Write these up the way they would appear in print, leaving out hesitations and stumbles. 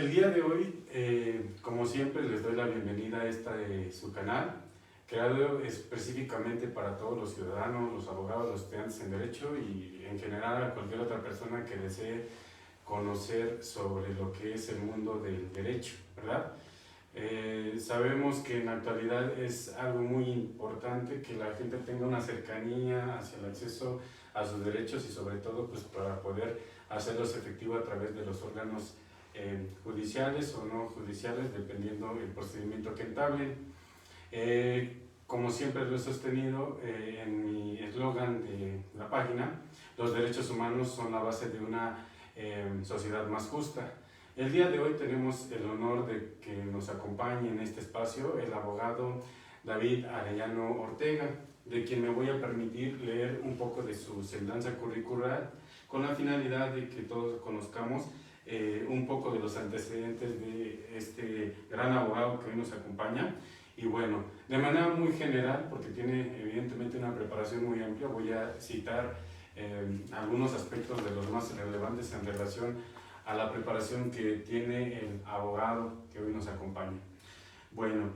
el día de hoy, como siempre, les doy la bienvenida a su canal, creado específicamente para todos los ciudadanos, los abogados, los estudiantes en Derecho y en general a cualquier otra persona que desee conocer sobre lo que es el mundo del derecho, ¿verdad? Sabemos que en la actualidad es algo muy importante que la gente tenga una cercanía hacia el acceso a sus derechos y sobre todo pues para poder hacerlos efectivos a través de los órganos judiciales o no judiciales, dependiendo del procedimiento que entablen. Como siempre lo he sostenido en mi eslogan de la página, los derechos humanos son la base de una sociedad más justa. El día de hoy tenemos el honor de que nos acompañe en este espacio el abogado David Arellano Ortega, de quien me voy a permitir leer un poco de su semblanza curricular con la finalidad de que todos conozcamos un poco de los antecedentes de este gran abogado que hoy nos acompaña. Y bueno, de manera muy general, porque tiene evidentemente una preparación muy amplia, voy a citar algunos aspectos de los más relevantes en relación a la preparación que tiene el abogado que hoy nos acompaña. Bueno,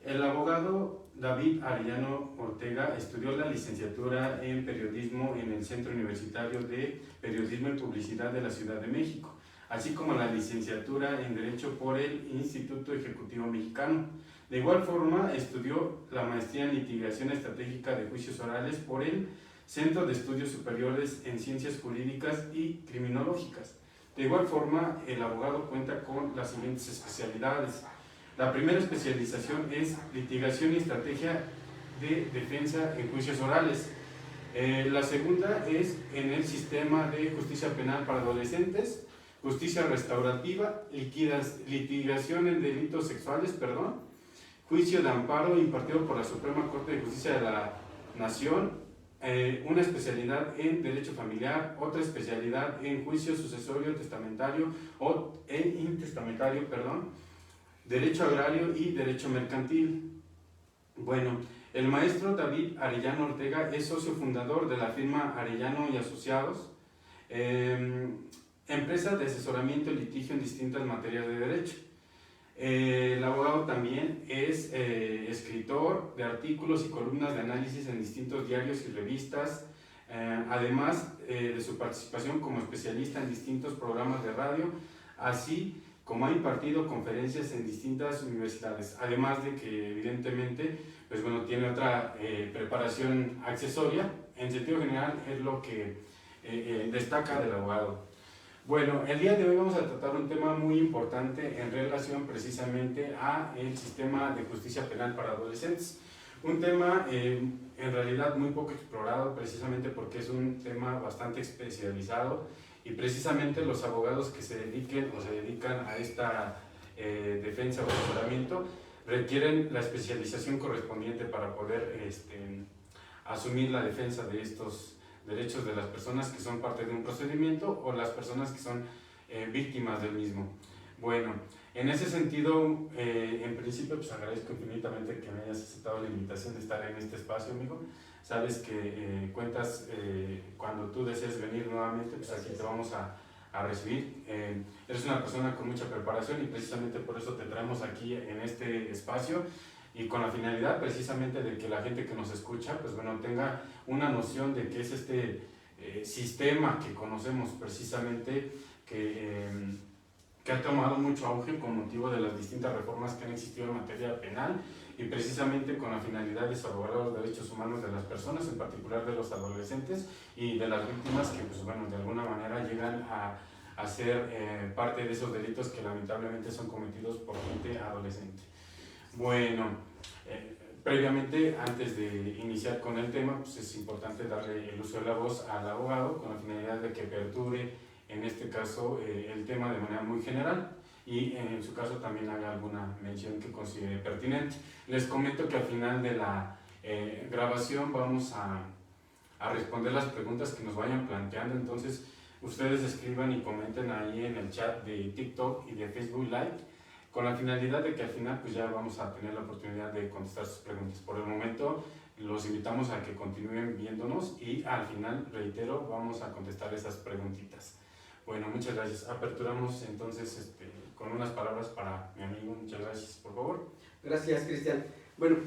el abogado David Arellano Ortega estudió la licenciatura en periodismo en el Centro Universitario de Periodismo y Publicidad de la Ciudad de México, así como la licenciatura en Derecho por el Instituto Ejecutivo Mexicano. De igual forma, estudió la maestría en Litigación Estratégica de Juicios Orales por el Centro de Estudios Superiores en Ciencias Jurídicas y Criminológicas. De igual forma, el abogado cuenta con las siguientes especialidades. La primera especialización es Litigación y Estrategia de Defensa en Juicios Orales. La segunda es en el Sistema de Justicia Penal para Adolescentes, Justicia Restaurativa, Litigación en Delitos Sexuales, Juicio de Amparo impartido por la Suprema Corte de Justicia de la Nación, una especialidad en Derecho Familiar, otra especialidad en Juicio Sucesorio Testamentario e Intestamentario, Derecho Agrario y Derecho Mercantil. Bueno, el maestro David Arellano Ortega es socio fundador de la firma Arellano y Asociados, empresa de asesoramiento y litigio en distintas materias de derecho. El abogado también es escritor de artículos y columnas de análisis en distintos diarios y revistas, además de su participación como especialista en distintos programas de radio, así como ha impartido conferencias en distintas universidades, además de que evidentemente tiene otra preparación accesoria. En sentido general es lo que destaca del abogado. Bueno, el día de hoy vamos a tratar un tema muy importante en relación precisamente a el sistema de justicia penal para adolescentes. Un tema en realidad muy poco explorado, precisamente porque es un tema bastante especializado y precisamente los abogados que se dediquen o se dedican a esta defensa o asesoramiento requieren la especialización correspondiente para poder asumir la defensa de estos derechos de las personas que son parte de un procedimiento o las personas que son víctimas del mismo. Bueno, en ese sentido, en principio, agradezco infinitamente que me hayas aceptado la invitación de estar en este espacio, amigo. Sabes que cuentas, cuando tú desees venir nuevamente, aquí te vamos a recibir. Eres una persona con mucha preparación y precisamente por eso te traemos aquí en este espacio, y con la finalidad precisamente de que la gente que nos escucha tenga una noción de qué es este sistema que conocemos precisamente, que ha tomado mucho auge con motivo de las distintas reformas que han existido en materia penal y precisamente con la finalidad de salvaguardar los derechos humanos de las personas, en particular de los adolescentes y de las víctimas que de alguna manera llegan a ser parte de esos delitos que lamentablemente son cometidos por gente adolescente. Bueno, previamente, antes de iniciar con el tema, es importante darle el uso de la voz al abogado con la finalidad de que aperture, en este caso, el tema de manera muy general y en su caso también haga alguna mención que considere pertinente. Les comento que al final de la grabación vamos a responder las preguntas que nos vayan planteando, entonces ustedes escriban y comenten ahí en el chat de TikTok y de Facebook Live, con la finalidad de que al final ya vamos a tener la oportunidad de contestar sus preguntas. Por el momento los invitamos a que continúen viéndonos y al final, reitero, vamos a contestar esas preguntitas. Bueno, muchas gracias. Aperturamos entonces con unas palabras para mi amigo. Muchas gracias, por favor. Gracias, Cristian. Bueno,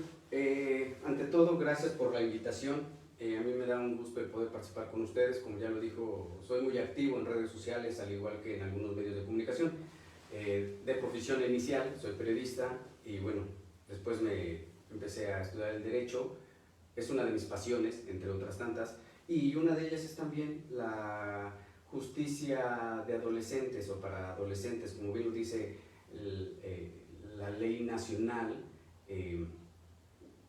ante todo, gracias por la invitación. A mí me da un gusto el poder participar con ustedes. Como ya lo dijo, soy muy activo en redes sociales, al igual que en algunos medios de comunicación. De profesión inicial, soy periodista y bueno, después me empecé a estudiar el Derecho. Es una de mis pasiones, entre otras tantas, y una de ellas es también la justicia de adolescentes o para adolescentes, como bien lo dice la ley nacional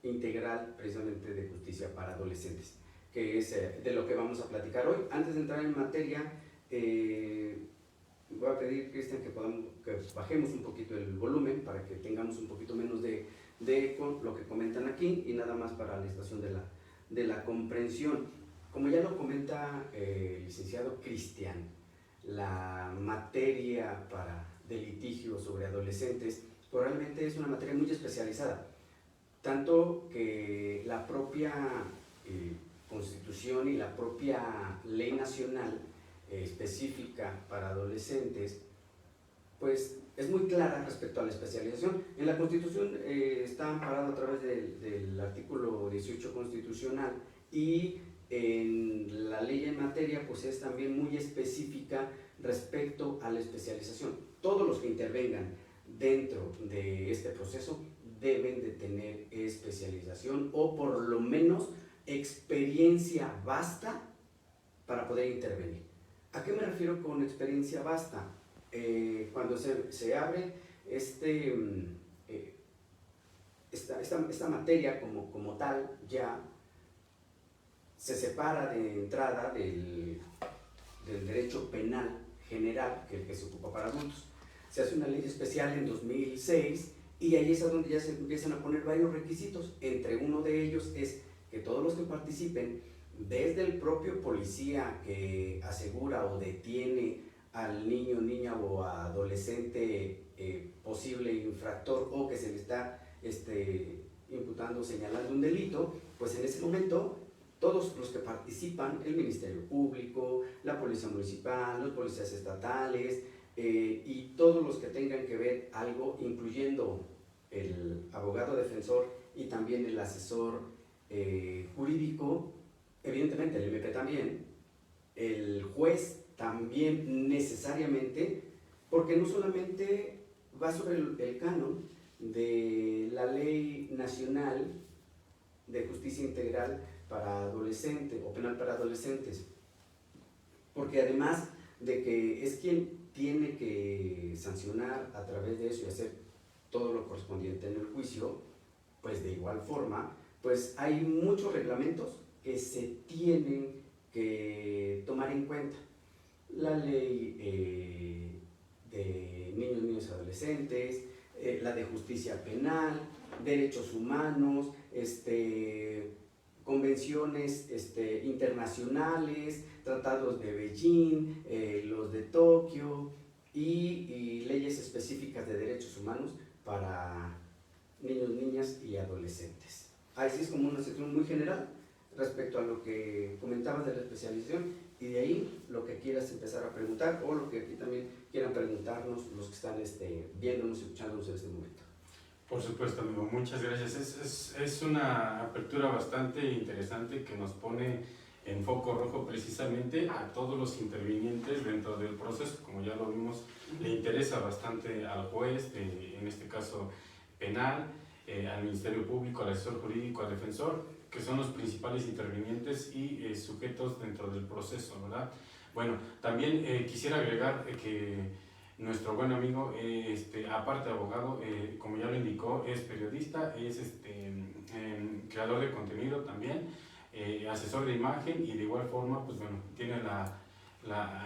integral precisamente de justicia para adolescentes, que es de lo que vamos a platicar hoy. Antes de entrar en materia, voy a pedir, Cristian, que bajemos un poquito el volumen para que tengamos un poquito menos de eco lo que comentan aquí, y nada más para la estación de la comprensión. Como ya lo comenta el licenciado Cristian, la materia de litigio sobre adolescentes realmente es una materia muy especializada, tanto que la propia Constitución y la propia ley nacional específica para adolescentes pues es muy clara respecto a la especialización. En la Constitución está amparado a través del artículo 18 constitucional, y en la ley en materia pues es también muy específica respecto a la especialización. Todos los que intervengan dentro de este proceso deben de tener especialización o por lo menos experiencia vasta para poder intervenir. ¿A qué me refiero con experiencia vasta? Cuando se abre esta materia como tal, ya se separa de entrada del derecho penal general, que es el que se ocupa para adultos. Se hace una ley especial en 2006 y ahí es donde ya se empiezan a poner varios requisitos. Entre uno de ellos es que todos los que participen, desde el propio policía que asegura o detiene al niño, niña o adolescente posible infractor, o que se le está imputando o señalando un delito, pues en ese momento todos los que participan, el Ministerio Público, la Policía Municipal, los policías estatales y todos los que tengan que ver algo, incluyendo el abogado defensor y también el asesor jurídico, evidentemente el MP también, el juez también necesariamente, porque no solamente va sobre el canon de la Ley Nacional de Justicia Integral para adolescentes o penal para adolescentes, porque además de que es quien tiene que sancionar a través de eso y hacer todo lo correspondiente en el juicio, pues de igual forma, pues hay muchos reglamentos que se tienen que tomar en cuenta. La ley de niños, niñas y adolescentes, la de justicia penal, derechos humanos, convenciones internacionales, tratados de Beijing, los de Tokio y leyes específicas de derechos humanos para niños, niñas y adolescentes. Así es como una sección muy general respecto a lo que comentabas de la especialización, y de ahí lo que quieras empezar a preguntar o lo que aquí también quieran preguntarnos los que están viéndonos y escuchándonos en este momento. Por supuesto, amigo, muchas gracias. Es una apertura bastante interesante que nos pone en foco rojo precisamente a todos los intervinientes dentro del proceso. Como ya lo vimos, le interesa bastante al juez, en este caso penal, al Ministerio Público, al asesor jurídico, al defensor, que son los principales intervinientes y sujetos dentro del proceso, ¿verdad? Bueno, también quisiera agregar que nuestro buen amigo, aparte de abogado, como ya lo indicó, es periodista, es creador de contenido también, asesor de imagen, y de igual forma, pues bueno, tiene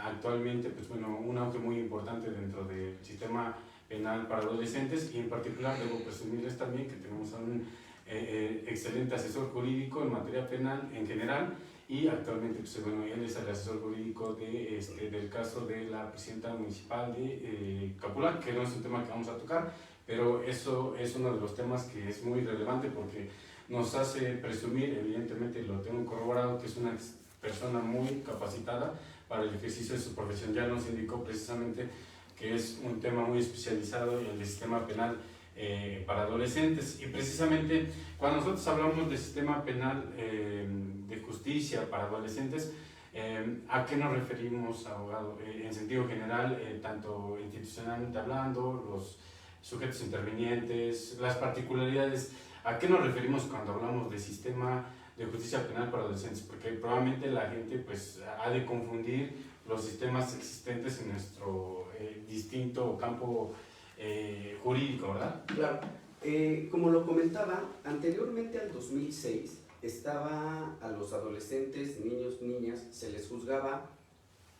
actualmente, pues bueno, un auge muy importante dentro del sistema penal para adolescentes, y en particular debo presumirles también que tenemos a un excelente asesor jurídico en materia penal en general, y actualmente pues, bueno, él es el asesor jurídico del caso de la presidenta municipal de Capula, que no es un tema que vamos a tocar, pero eso es uno de los temas que es muy relevante porque nos hace presumir, evidentemente lo tengo corroborado, que es una persona muy capacitada para el ejercicio de su profesión. Ya nos indicó precisamente que es un tema muy especializado en el sistema penal para adolescentes. Y precisamente cuando nosotros hablamos de sistema penal de justicia para adolescentes, ¿a qué nos referimos, abogado? En sentido general, tanto institucionalmente hablando, los sujetos intervinientes, las particularidades, ¿a qué nos referimos cuando hablamos de sistema de justicia penal para adolescentes? Porque probablemente la gente pues ha de confundir los sistemas existentes en nuestro distinto campo jurídico, ¿verdad? Claro. Como lo comentaba, anteriormente al 2006 estaba a los adolescentes, niños, niñas, se les juzgaba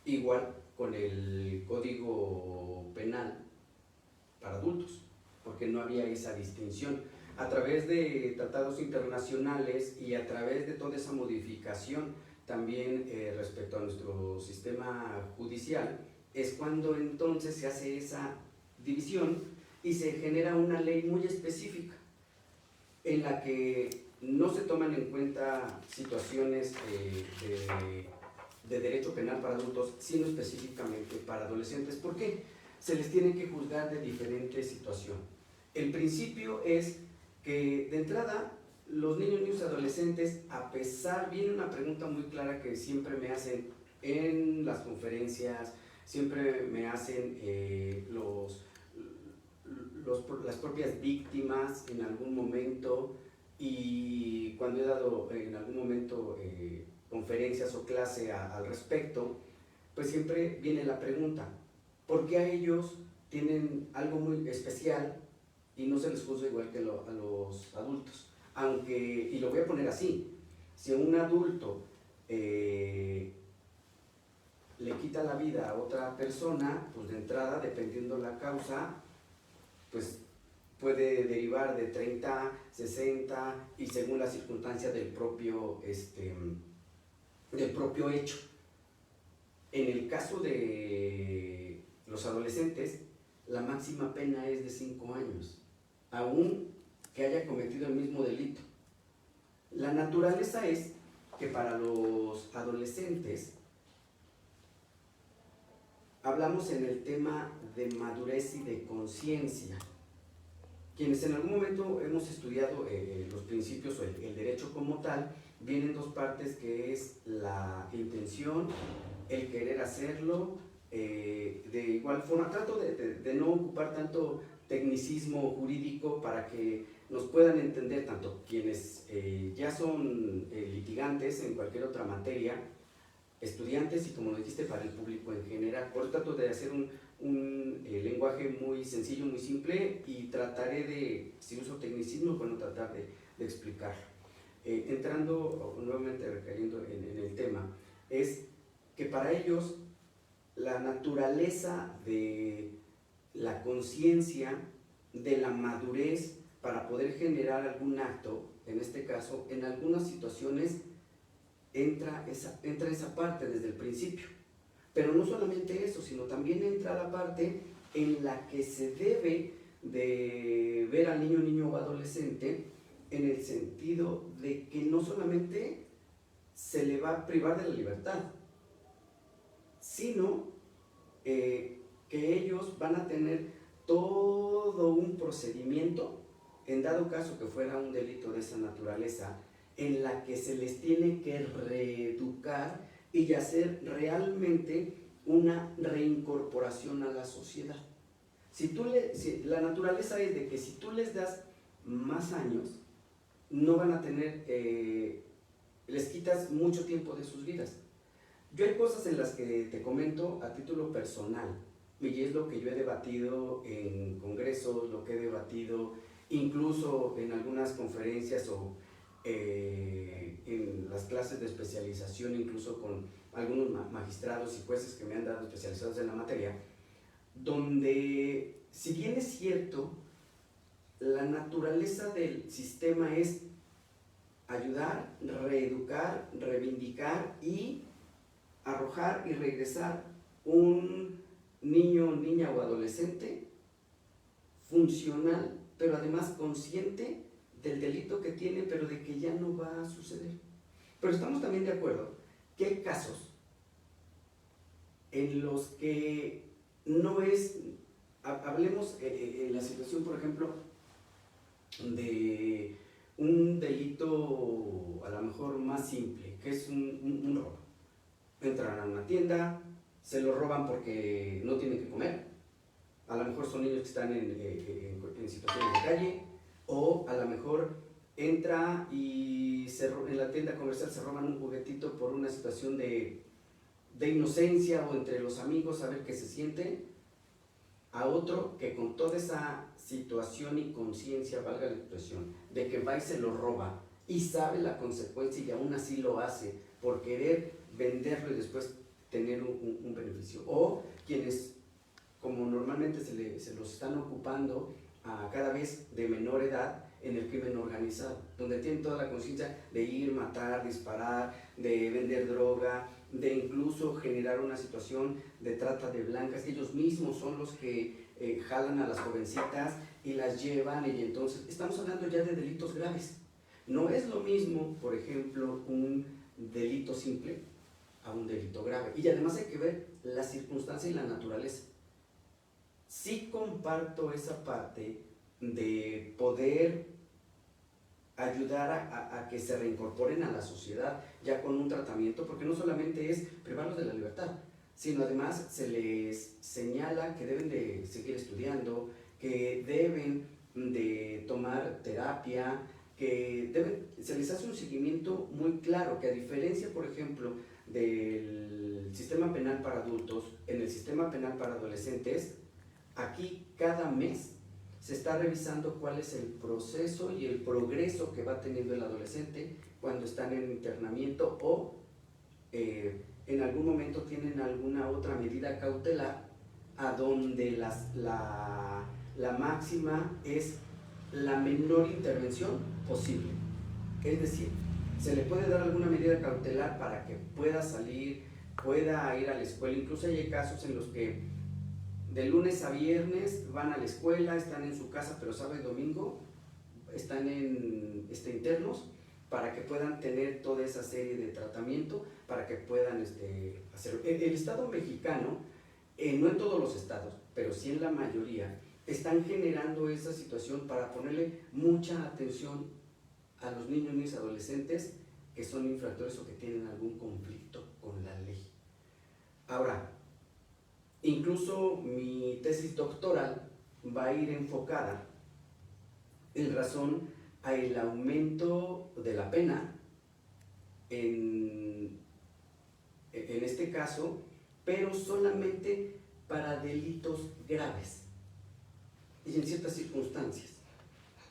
igual con el Código Penal para adultos, porque no había esa distinción. A través de tratados internacionales y a través de toda esa modificación también respecto a nuestro sistema judicial, es cuando entonces se hace esa división y se genera una ley muy específica en la que no se toman en cuenta situaciones de derecho penal para adultos, sino específicamente para adolescentes. ¿Por qué? Se les tiene que juzgar de diferente situación. El principio es que de entrada los niños y adolescentes, a pesar, viene una pregunta muy clara que siempre me hacen en las conferencias, siempre me hacen las propias víctimas en algún momento, y cuando he dado en algún momento conferencias o clase al respecto, pues siempre viene la pregunta, ¿por qué a ellos tienen algo muy especial y no se les juzga igual que a los adultos? Aunque, y lo voy a poner así, si un adulto le quita la vida a otra persona, pues de entrada, dependiendo la causa, pues puede derivar de 30, 60 y según la circunstancia del propio hecho. En el caso de los adolescentes, la máxima pena es de 5 años, aún que haya cometido el mismo delito. La naturaleza es que para los adolescentes, hablamos en el tema de madurez y de conciencia. Quienes en algún momento hemos estudiado los principios o el derecho como tal, vienen dos partes, que es la intención, el querer hacerlo, de igual forma. Trato de no ocupar tanto tecnicismo jurídico para que nos puedan entender tanto quienes ya son litigantes en cualquier otra materia, estudiantes y, como lo dijiste, para el público en general. Por eso trato de hacer un lenguaje muy sencillo, muy simple, y trataré de, si uso tecnicismo, bueno, tratar de explicarlo. Entrando nuevamente, recayendo en el tema, es que para ellos la naturaleza de la conciencia, de la madurez para poder generar algún acto, en este caso, en algunas situaciones entra esa parte desde el principio. Pero no solamente eso, sino también entra la parte en la que se debe de ver al niño o adolescente en el sentido de que no solamente se le va a privar de la libertad, sino que ellos van a tener todo un procedimiento, en dado caso que fuera un delito de esa naturaleza, en la que se les tiene que reeducar y hacer realmente una reincorporación a la sociedad. Si la naturaleza es de que si tú les das más años, no van a tener, les quitas mucho tiempo de sus vidas. Yo hay cosas en las que te comento a título personal, y es lo que yo he debatido en congresos, lo que he debatido incluso en algunas conferencias o en las clases de especialización, incluso con algunos magistrados y jueces que me han dado especializados en la materia, donde, si bien es cierto, la naturaleza del sistema es ayudar, reeducar, reivindicar y arrojar y regresar un niño, niña o adolescente funcional, pero además consciente del delito que tiene, pero de que ya no va a suceder. Pero estamos también de acuerdo que hay casos en los que no es, hablemos en la situación, por ejemplo, de un delito a lo mejor más simple, que es un robo. Entran a una tienda, se lo roban porque no tienen que comer, a lo mejor son niños que están en situaciones de calle, o a lo mejor entra y en la tienda comercial se roban un juguetito por una situación de inocencia o entre los amigos, a ver qué se siente, a otro que con toda esa situación y conciencia, valga la expresión, de que va y se lo roba y sabe la consecuencia y aún así lo hace por querer venderlo y después tener un beneficio. O quienes, como normalmente se los están ocupando a cada vez de menor edad en el crimen organizado, donde tienen toda la conciencia de ir, matar, disparar, de vender droga, de incluso generar una situación de trata de blancas. Ellos mismos son los que jalan a las jovencitas y las llevan, y entonces estamos hablando ya de delitos graves. No es lo mismo, por ejemplo, un delito simple a un delito grave, y además hay que ver la circunstancia y la naturaleza. Sí comparto esa parte de poder ayudar a que se reincorporen a la sociedad ya con un tratamiento, porque no solamente es privarlos de la libertad, sino además se les señala que deben de seguir estudiando, que deben de tomar terapia, se les hace un seguimiento muy claro, que a diferencia, por ejemplo, del sistema penal para adultos, en el sistema penal para adolescentes, aquí cada mes se está revisando cuál es el proceso y el progreso que va teniendo el adolescente cuando están en internamiento o en algún momento tienen alguna otra medida cautelar, a donde la máxima es la menor intervención posible. Es decir, se le puede dar alguna medida cautelar para que pueda salir, pueda ir a la escuela. Incluso hay casos en los que de lunes a viernes van a la escuela, están en su casa, pero sábado y domingo están internos, para que puedan tener toda esa serie de tratamiento, para que puedan hacerlo. El Estado mexicano, no en todos los estados, pero sí en la mayoría, están generando esa situación para ponerle mucha atención a los niños y adolescentes que son infractores o que tienen algún conflicto con la ley. Ahora, incluso mi tesis doctoral va a ir enfocada en razón al aumento de la pena en este caso, pero solamente para delitos graves y en ciertas circunstancias.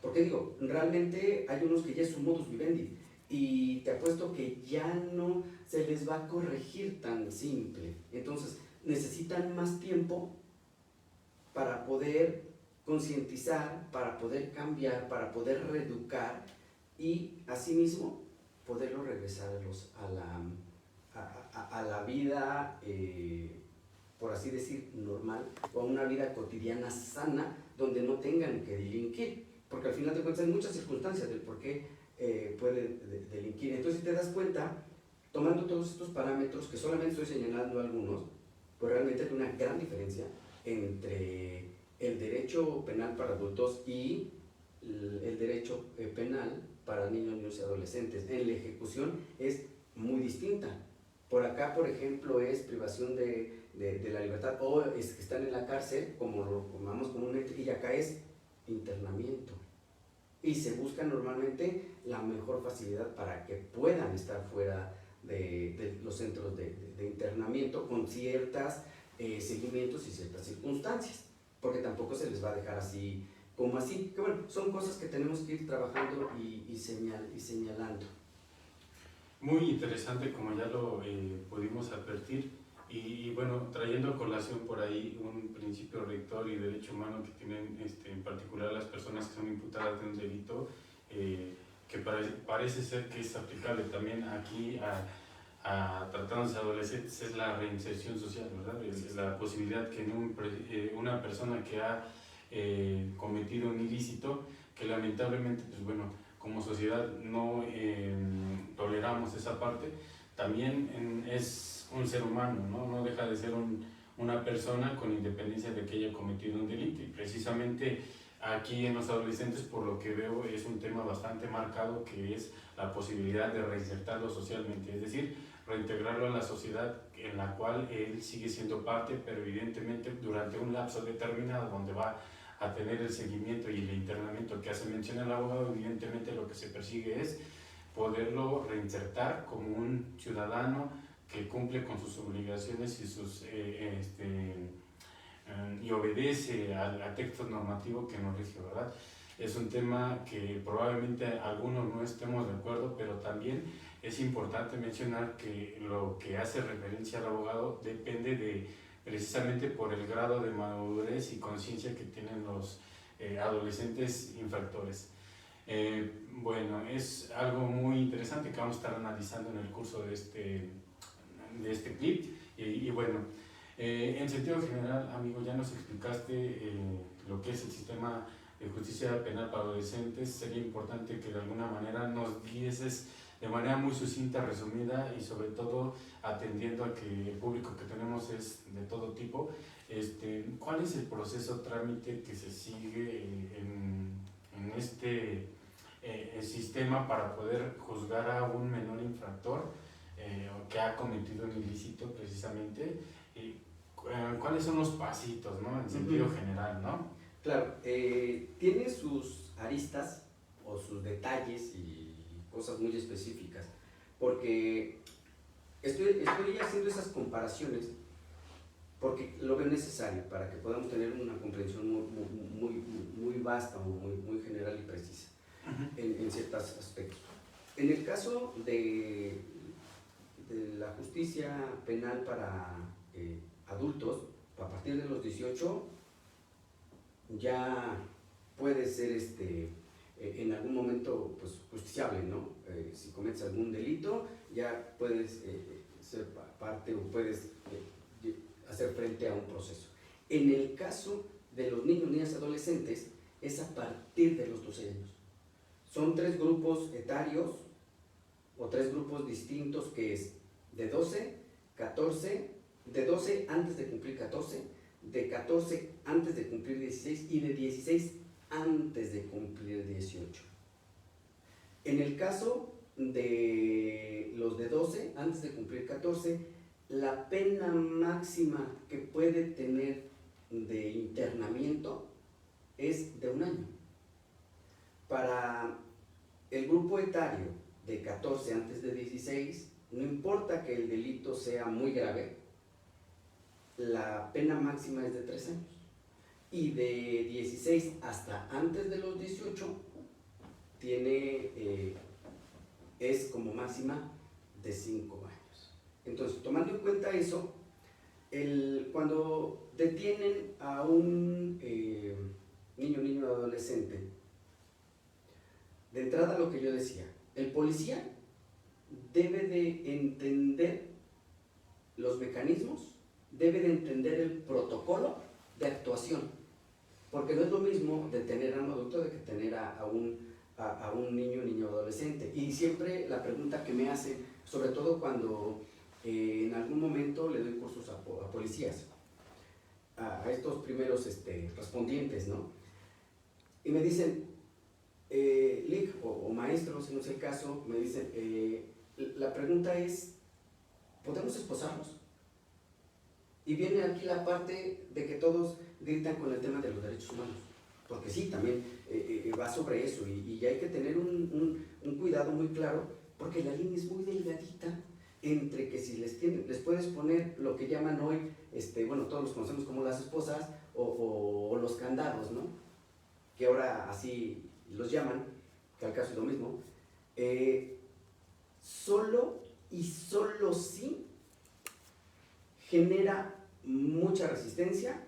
Porque digo, realmente hay unos que ya es un modus vivendi, y te apuesto que ya no se les va a corregir tan simple. Entonces necesitan más tiempo para poder concientizar, para poder cambiar, para poder reeducar y asimismo poderlos regresar a la vida, por así decir, normal, o a una vida cotidiana sana, donde no tengan que delinquir, porque al final de cuentas hay muchas circunstancias del por qué puede delinquir. Entonces, si te das cuenta, tomando todos estos parámetros, que solamente estoy señalando algunos, pues realmente hay una gran diferencia entre el derecho penal para adultos y el derecho penal para niños, niños y adolescentes. En la ejecución es muy distinta. Por acá, por ejemplo, es privación de la libertad, o es que están en la cárcel, como lo llamamos comúnmente, y acá es internamiento. Y se busca normalmente la mejor facilidad para que puedan estar fuera de los centros de internamiento, con ciertos seguimientos y ciertas circunstancias, porque tampoco se les va a dejar así como así, que bueno, son cosas que tenemos que ir trabajando y señalando. Muy interesante, como ya lo pudimos advertir, y bueno, trayendo a colación por ahí un principio rector y derecho humano que tienen en particular las personas que son imputadas de un delito, que parece ser que es aplicable también aquí a tratándose de adolescentes, es la reinserción social, ¿verdad? Es la posibilidad que una persona que ha cometido un ilícito, que lamentablemente, pues bueno, como sociedad no toleramos esa parte, también es un ser humano, ¿no? No deja de ser un una persona con independencia de que haya cometido un delito. Y precisamente aquí en los adolescentes, por lo que veo, es un tema bastante marcado, que es la posibilidad de reinsertarlo socialmente, es decir, reintegrarlo a la sociedad en la cual él sigue siendo parte, pero evidentemente durante un lapso determinado donde va a tener el seguimiento y el internamiento que hace mención el abogado. Evidentemente lo que se persigue es poderlo reinsertar como un ciudadano que cumple con sus obligaciones y obedece al texto normativo que nos rige, ¿verdad? Es un tema que probablemente algunos no estemos de acuerdo, pero también es importante mencionar que lo que hace referencia al abogado depende precisamente por el grado de madurez y conciencia que tienen los adolescentes infractores. Bueno, es algo muy interesante que vamos a estar analizando en el curso de este clip. Y bueno, en sentido general, amigo, ya nos explicaste lo que es el sistema de justicia penal para adolescentes. Sería importante que de alguna manera nos dieses de manera muy sucinta, resumida y sobre todo atendiendo a que el público que tenemos es de todo tipo, ¿cuál es el proceso trámite que se sigue en este sistema para poder juzgar a un menor infractor que ha cometido un ilícito precisamente? ¿Cuáles son los pasitos, ¿no? En sentido general, ¿no? Claro, tiene sus aristas o sus detalles y cosas muy específicas, porque estoy haciendo esas comparaciones porque lo veo necesario para que podamos tener una comprensión muy vasta, muy general y precisa en ciertos aspectos. En el caso de la justicia penal para adultos, a partir de los 18 ya puede ser en algún momento pues, justiciable, ¿no? Si cometes algún delito, ya puedes ser parte o puedes hacer frente a un proceso. En el caso de los niños, niñas y adolescentes, es a partir de los 12 años. Son 3 grupos etarios o 3 grupos distintos, que es de 12, 14, de 12 antes de cumplir 14, de 14 antes de cumplir 16 y de 16 antes de cumplir 18. En el caso de los de 12 antes de cumplir 14, la pena máxima que puede tener de internamiento es de 1 año. Para el grupo etario de 14 antes de 16, no importa que el delito sea muy grave, la pena máxima es de 3 años. Y de 16 hasta antes de los 18 es como máxima de 5 años. Entonces, tomando en cuenta eso, cuando detienen a un niño o adolescente, de entrada lo que yo decía, el policía debe de entender los mecanismos, debe de entender el protocolo de actuación, porque no es lo mismo detener a un adulto de que tener a un niño o adolescente. Y siempre la pregunta que me hacen, sobre todo cuando en algún momento le doy cursos a policías, a estos primeros respondientes, ¿no? Y me dicen, Lic o maestro, si no es el caso, me dicen, la pregunta es, ¿podemos esposarnos? Y viene aquí la parte de que todos gritan con el tema de los derechos humanos, porque sí, también va sobre eso, y hay que tener un cuidado muy claro, porque la línea es muy delgadita entre que si les puedes poner lo que llaman hoy, bueno, todos los conocemos como las esposas o los candados, ¿no? Que ahora así los llaman, que al caso es lo mismo, solo y solo sí genera mucha resistencia,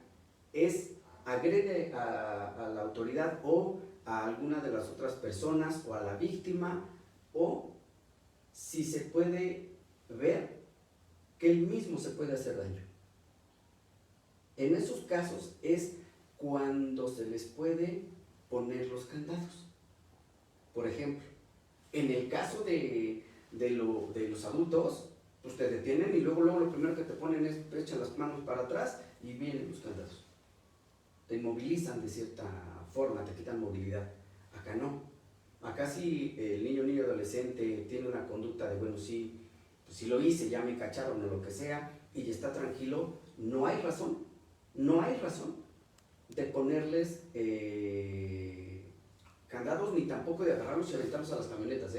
agrede a la autoridad o a alguna de las otras personas o a la víctima, o si se puede ver que él mismo se puede hacer daño. En esos casos es cuando se les puede poner los candados. Por ejemplo, en el caso de los adultos, pues te detienen y luego lo primero que te ponen es, te echan las manos para atrás y vienen los candados. Te inmovilizan de cierta forma, te quitan movilidad. Acá no. Acá sí el niño adolescente tiene una conducta de, bueno, sí, pues si lo hice, ya me cacharon o lo que sea, y está tranquilo, no hay razón de ponerles candados, ni tampoco de agarrarlos y aventarlos a las camionetas.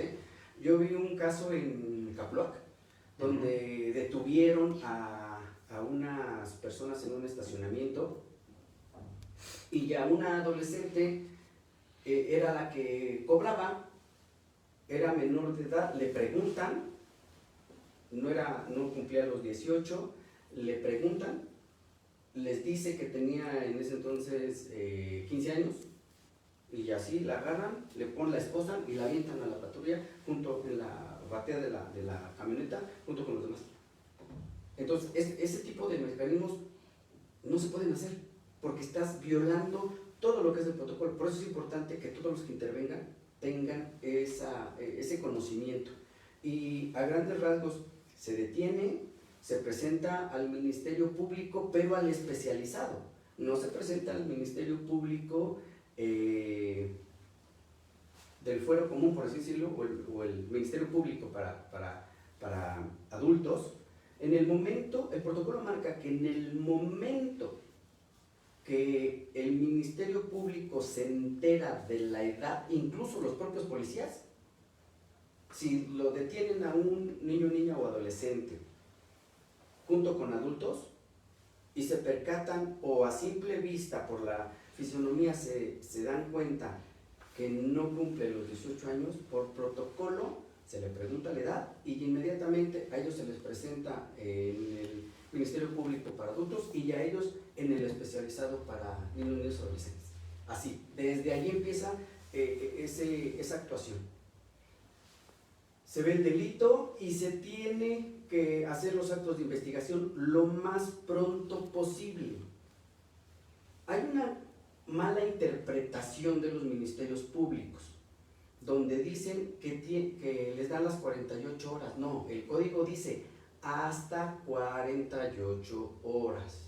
Yo vi un caso en Caploac, donde detuvieron a unas personas en un estacionamiento, y ya una adolescente era la que cobraba, era menor de edad, le preguntan, no cumplía los 18, le preguntan, les dice que tenía en ese entonces 15 años, y así la agarran, le ponen, la esposan y la avientan a la patrulla junto en la batea de la camioneta junto con los demás. Entonces, ese tipo de mecanismos no se pueden hacer porque estás violando todo lo que es el protocolo. Por eso es importante que todos los que intervengan tengan ese conocimiento. Y a grandes rasgos se detiene, se presenta al Ministerio Público, pero al especializado. No se presenta al Ministerio Público del fuero común, por así decirlo, o el Ministerio Público para adultos. En el momento, el protocolo marca que en el momento que el Ministerio Público se entera de la edad, incluso los propios policías, si lo detienen a un niño, niña o adolescente junto con adultos y se percatan o a simple vista por la fisonomía se dan cuenta que no cumple los 18 años, por protocolo se le pregunta la edad y inmediatamente a ellos se les presenta en el Ministerio Público para adultos y a ellos en el especializado para niños, niñas y adolescentes. Así, desde ahí empieza esa actuación. Se ve el delito y se tiene que hacer los actos de investigación lo más pronto posible. Hay una mala interpretación de los ministerios públicos, donde dicen que les dan las 48 horas. No, el código dice hasta 48 horas.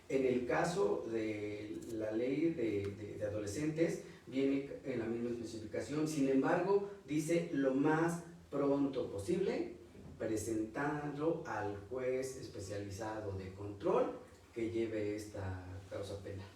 En el caso de la ley de adolescentes, viene en la misma especificación, sin embargo, dice lo más pronto posible, presentando al juez especializado de control que lleve esta causa penal.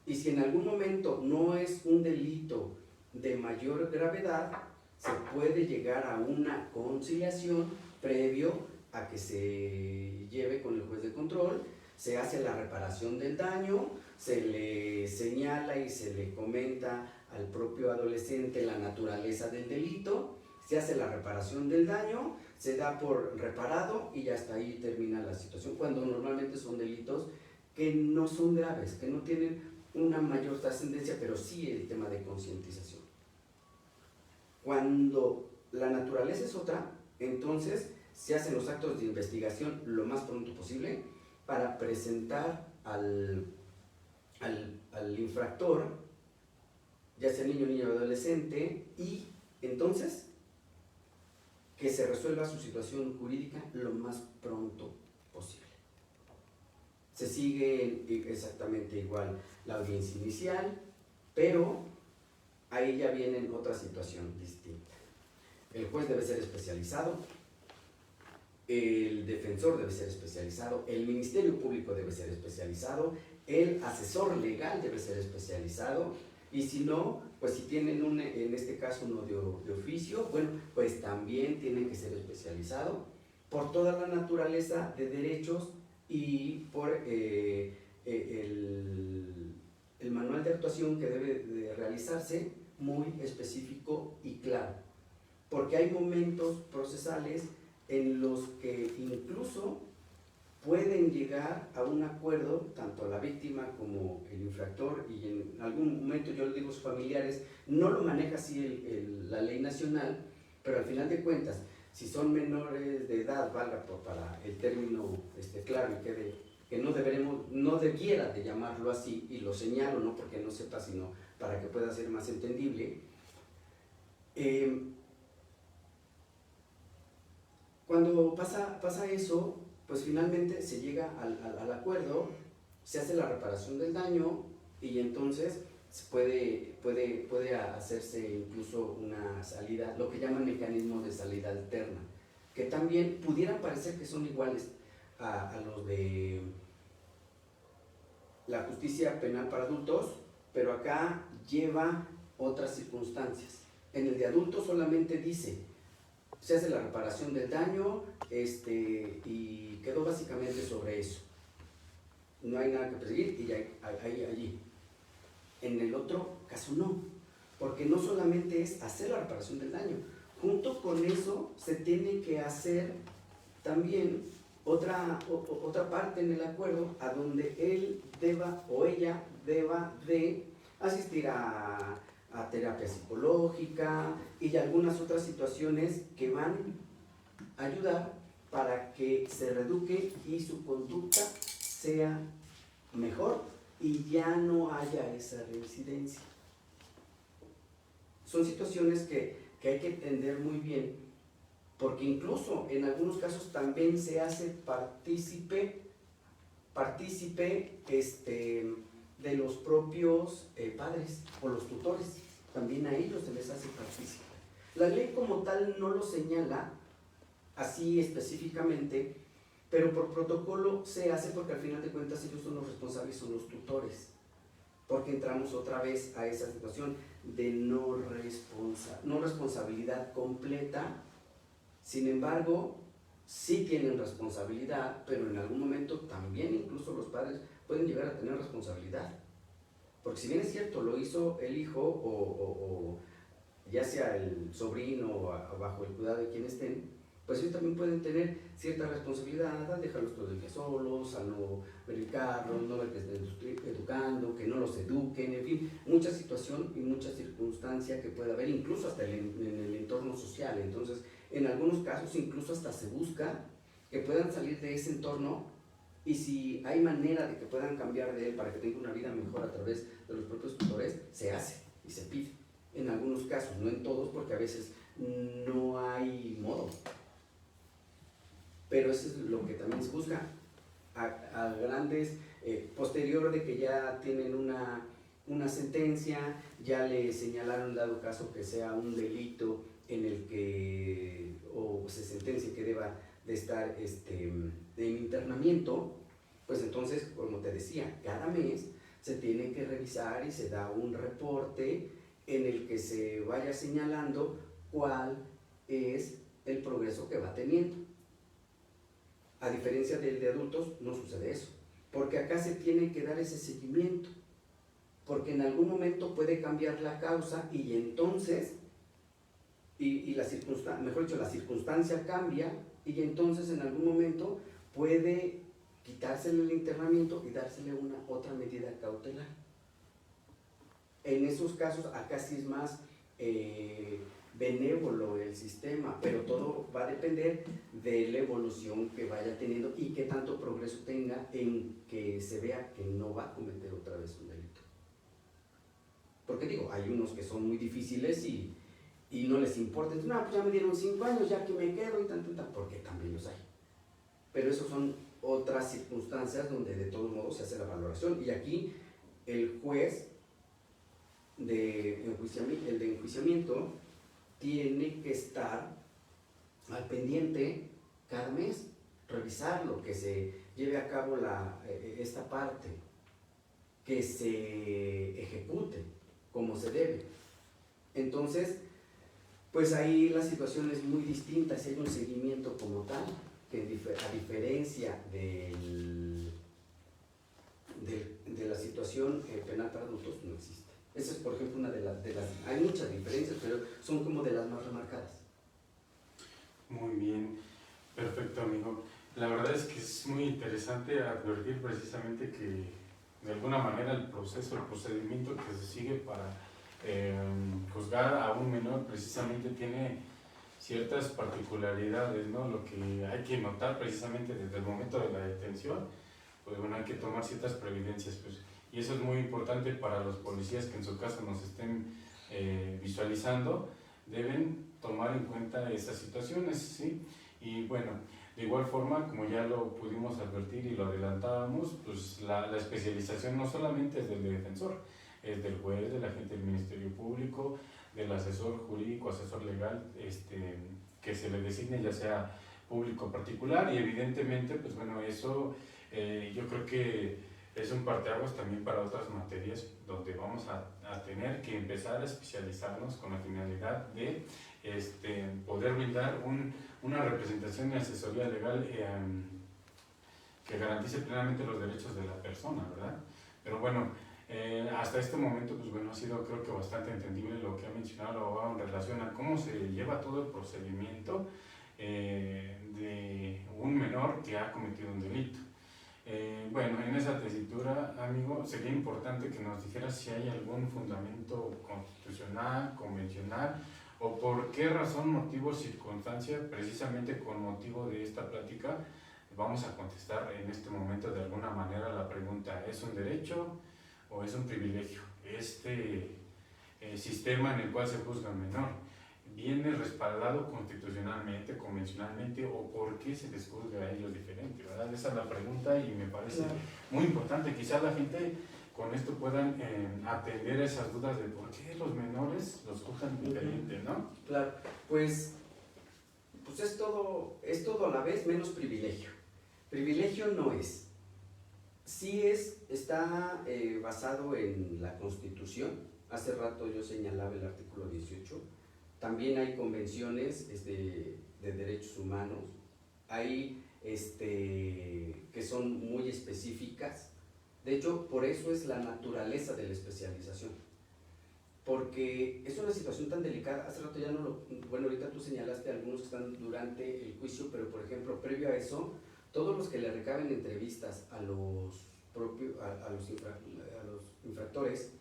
Y si en algún momento no es un delito de mayor gravedad, se puede llegar a una conciliación previo a que se lleve con el juez de control, se hace la reparación del daño, se le señala y se le comenta al propio adolescente la naturaleza del delito, se hace la reparación del daño, se da por reparado y hasta ahí termina la situación, cuando normalmente son delitos que no son graves, que no tienen una mayor trascendencia, pero sí el tema de concientización. Cuando la naturaleza es otra, entonces se hacen los actos de investigación lo más pronto posible para presentar al infractor, ya sea niño, niña o adolescente, y entonces que se resuelva su situación jurídica lo más pronto posible. Se sigue exactamente igual la audiencia inicial, pero ahí ya viene otra situación distinta. El juez debe ser especializado, el defensor debe ser especializado, el Ministerio Público debe ser especializado, el asesor legal debe ser especializado, y si no, pues si tienen en este caso uno de oficio, bueno, pues también tienen que ser especializado por toda la naturaleza de derechos y por el manual de actuación que debe de realizarse muy específico y claro, porque hay momentos procesales en los que incluso pueden llegar a un acuerdo, tanto la víctima como el infractor, y en algún momento yo le digo a sus familiares, no lo maneja así la ley nacional, pero al final de cuentas, si son menores de edad, valga para el término claro y que no debiera de llamarlo así, y lo señalo no porque no sepa, sino para que pueda ser más entendible, Cuando pasa eso, pues finalmente se llega al acuerdo, se hace la reparación del daño y entonces puede hacerse incluso una salida, lo que llaman mecanismos de salida alterna, que también pudieran parecer que son iguales a los de la justicia penal para adultos, pero acá lleva otras circunstancias. En el de adultos solamente dice, se hace la reparación del daño y quedó básicamente sobre eso. No hay nada que perseguir y hay allí. En el otro caso no, porque no solamente es hacer la reparación del daño, junto con eso se tiene que hacer también otra parte en el acuerdo a donde él deba o ella deba de asistir a terapia psicológica y algunas otras situaciones que van a ayudar para que se reeduque y su conducta sea mejor y ya no haya esa reincidencia. Son situaciones que hay que entender muy bien, porque incluso en algunos casos también se hace partícipe de los propios padres o los tutores, también a ellos se les hace partícipe. La ley como tal no lo señala así específicamente, pero por protocolo se hace porque al final de cuentas ellos son los responsables, son los tutores, porque entramos otra vez a esa situación de no responsabilidad completa. Sin embargo, sí tienen responsabilidad, pero en algún momento también incluso los padres pueden llegar a tener responsabilidad. Porque si bien es cierto, lo hizo el hijo o ya sea el sobrino o bajo el cuidado de quien estén, pues ellos también pueden tener cierta responsabilidad al dejarlos todo el día solos, a no ver el carro, no ver que estén educando, que no los eduquen, en fin, mucha situación y mucha circunstancia que puede haber, incluso hasta en el entorno social. Entonces, en algunos casos incluso hasta se busca que puedan salir de ese entorno y si hay manera de que puedan cambiar de él para que tenga una vida mejor a través de los propios tutores, se hace y se pide. En algunos casos, no en todos, porque a veces no hay modo. Pero eso es lo que también se busca a grandes, posterior de que ya tienen una sentencia, ya le señalaron dado caso que sea un delito en el que o se sentencie que deba de estar en internamiento, pues entonces, como te decía, cada mes se tiene que revisar y se da un reporte en el que se vaya señalando cuál es el progreso que va teniendo. A diferencia del de adultos, no sucede eso, porque acá se tiene que dar ese seguimiento, porque en algún momento puede cambiar la causa y entonces, la circunstancia cambia y entonces en algún momento puede quitársele el internamiento y dársele otra medida cautelar. En esos casos, acá sí es más benévolo el sistema, pero todo va a depender de la evolución que vaya teniendo y qué tanto progreso tenga en que se vea que no va a cometer otra vez un delito. Porque digo, hay unos que son muy difíciles y no les importa, no, pues ya me dieron 5 años, ya que me quedo y tan, porque también los hay. Pero esos son otras circunstancias donde de todos modos se hace la valoración y aquí el juez el de enjuiciamiento tiene que estar al pendiente cada mes, revisar lo que se lleve a cabo esta parte, que se ejecute como se debe. Entonces, pues ahí la situación es muy distinta, si hay un seguimiento como tal, que a diferencia de la situación penal para adultos no existe. Esa es, por ejemplo, una de las... Hay muchas diferencias, pero son como de las más remarcadas. Muy bien, perfecto, amigo. La verdad es que es muy interesante advertir precisamente que de alguna manera el procedimiento que se sigue para juzgar a un menor precisamente tiene ciertas particularidades, ¿no? Lo que hay que notar precisamente desde el momento de la detención, pues bueno, hay que tomar ciertas previdencias, pues, y eso es muy importante para los policías que en su caso nos estén visualizando, deben tomar en cuenta esas situaciones, ¿sí? Y bueno, de igual forma, como ya lo pudimos advertir y lo adelantábamos, pues la especialización no solamente es del defensor, es del juez, del agente del Ministerio Público, del asesor jurídico, asesor legal, que se le designe, ya sea público o particular, y evidentemente, pues bueno, eso yo creo que es un parteaguas también para otras materias donde vamos a tener que empezar a especializarnos con la finalidad de poder brindar una representación y asesoría legal que garantice plenamente los derechos de la persona, ¿verdad? Pero bueno, hasta este momento, pues bueno, ha sido creo que bastante entendible lo que ha mencionado el abogado en relación a cómo se lleva todo el procedimiento de un menor que ha cometido un delito. Bueno, en esa tesitura, amigo, sería importante que nos dijeras si hay algún fundamento constitucional, convencional, o por qué razón, motivo, circunstancia, precisamente con motivo de esta plática, vamos a contestar en este momento de alguna manera la pregunta: ¿es un derecho o es un privilegio? Sistema en el cual se juzga al menor, ¿viene respaldado constitucionalmente, convencionalmente, o por qué se les juzga a ellos diferente, ¿verdad? Esa es la pregunta y me parece muy importante. Quizás la gente con esto puedan atender esas dudas de por qué los menores los juzgan diferente, ¿no? Claro, pues es todo a la vez menos privilegio. Privilegio no es. Sí está basado en la Constitución. Hace rato yo señalaba el artículo 18. También hay convenciones de derechos humanos, hay que son muy específicas. De hecho, por eso es la naturaleza de la especialización, porque es una situación tan delicada. Hace rato ya no lo... Bueno, ahorita tú señalaste algunos que están durante el juicio, pero por ejemplo, previo a eso, todos los que le recaben entrevistas a los infractores,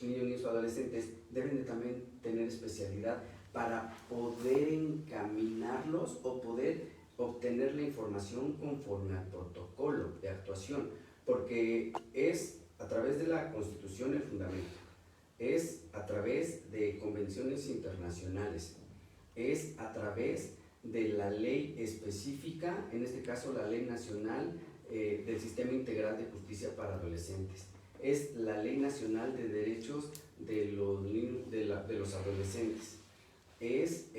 niños o adolescentes, deben de también tener especialidad para poder encaminarlos o poder obtener la información conforme al protocolo de actuación, porque es a través de la Constitución el fundamento, es a través de convenciones internacionales, es a través de la ley específica, en este caso la Ley Nacional del Sistema Integral de Justicia para Adolescentes, es la Ley Nacional de Derechos de los Adolescentes, es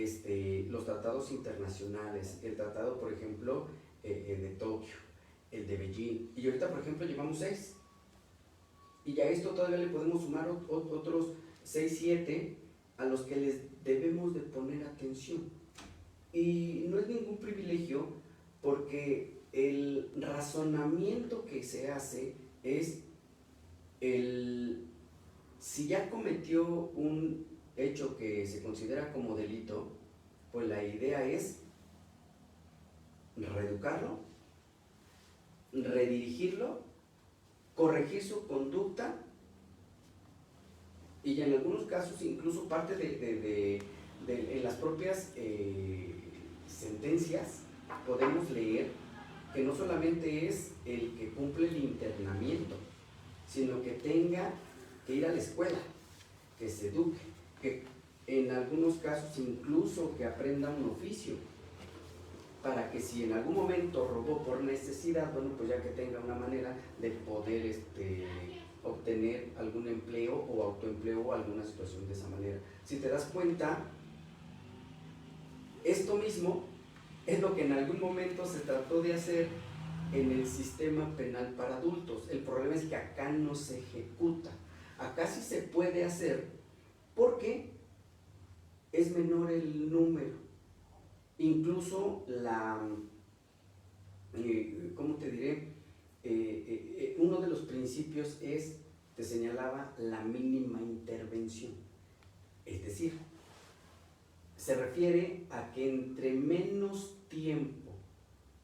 los tratados internacionales, el tratado, por ejemplo, de Tokio, el de Beijing, y ahorita, por ejemplo, llevamos 6, y a esto todavía le podemos sumar otros 6, 7 a los que les debemos de poner atención. Y no es ningún privilegio, porque el razonamiento que se hace es si ya cometió un hecho que se considera como delito, pues la idea es reeducarlo, redirigirlo, corregir su conducta, y en algunos casos incluso parte en las propias sentencias podemos leer que no solamente es el que cumple el internamiento, sino que tenga que ir a la escuela, que se eduque, que en algunos casos incluso que aprenda un oficio, para que si en algún momento robó por necesidad, bueno, pues ya que tenga una manera de poder obtener algún empleo o autoempleo o alguna situación de esa manera. Si te das cuenta, esto mismo es lo que en algún momento se trató de hacer en el sistema penal para adultos. El problema es que acá no se ejecuta. Acá sí se puede hacer porque es menor el número. Incluso ¿cómo te diré? Uno de los principios te señalaba la mínima intervención. Es decir, se refiere a que entre menos tiempo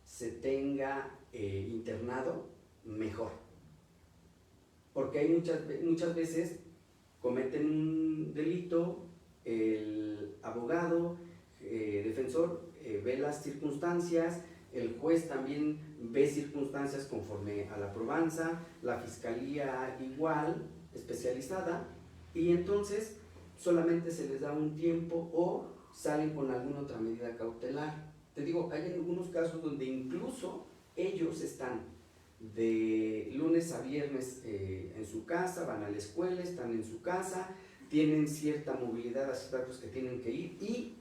se tenga internado, mejor. Porque hay muchas veces cometen un delito, el abogado, defensor, ve las circunstancias, el juez también ve circunstancias conforme a la probanza, la fiscalía igual, especializada, y entonces solamente se les da un tiempo o salen con alguna otra medida cautelar. te digo, hay algunos casos donde incluso ellos están de lunes a viernes en su casa, van a la escuela, están en su casa, tienen cierta movilidad a ciertos que tienen que ir, y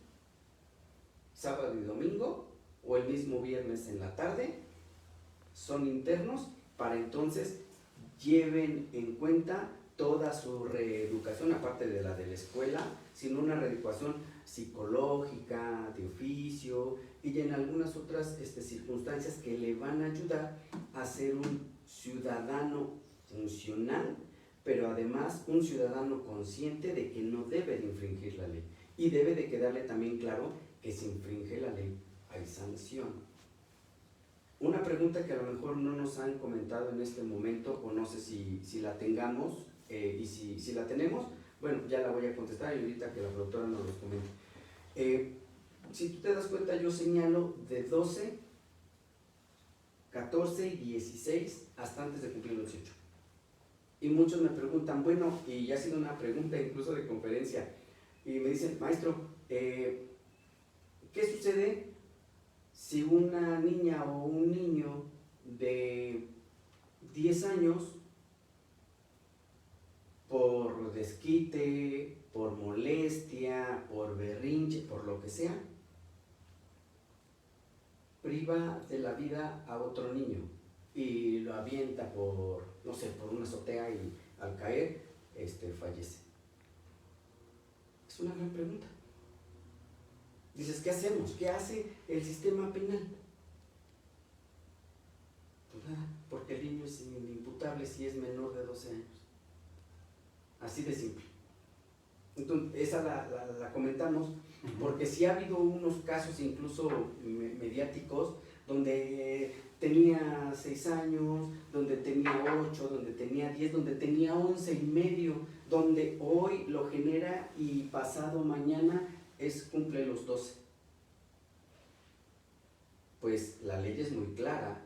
sábado y domingo o el mismo viernes en la tarde son internos, para entonces lleven en cuenta toda su reeducación, aparte de la escuela, sino una reeducación psicológica, de oficio, y en algunas otras circunstancias que le van a ayudar a ser un ciudadano funcional, pero además un ciudadano consciente de que no debe de infringir la ley, y debe de quedarle también claro que si infringe la ley hay sanción. Una pregunta que a lo mejor no nos han comentado en este momento, o no sé si la tengamos, y si la tenemos, bueno, ya la voy a contestar y ahorita que la productora nos los comente. Si tú te das cuenta, yo señalo de 12, 14 y 16 hasta antes de cumplir los 18. Y muchos me preguntan, bueno, y ya ha sido una pregunta incluso de conferencia, y me dicen, maestro, ¿qué sucede si una niña o un niño de 10 años, por desquite, por molestia, por berrinche, por lo que sea, priva de la vida a otro niño y lo avienta por, no sé, por una azotea, y al caer, fallece? Es una gran pregunta. Dices, ¿qué hacemos? ¿Qué hace el sistema penal? Pues nada, porque el niño es inimputable si es menor de 12 años. Así de simple. Entonces, esa la comentamos, porque sí ha habido unos casos incluso mediáticos donde tenía 6 años, donde tenía 8, donde tenía 10, donde tenía 11 y medio, donde hoy lo genera y pasado mañana cumple los 12. Pues la ley es muy clara,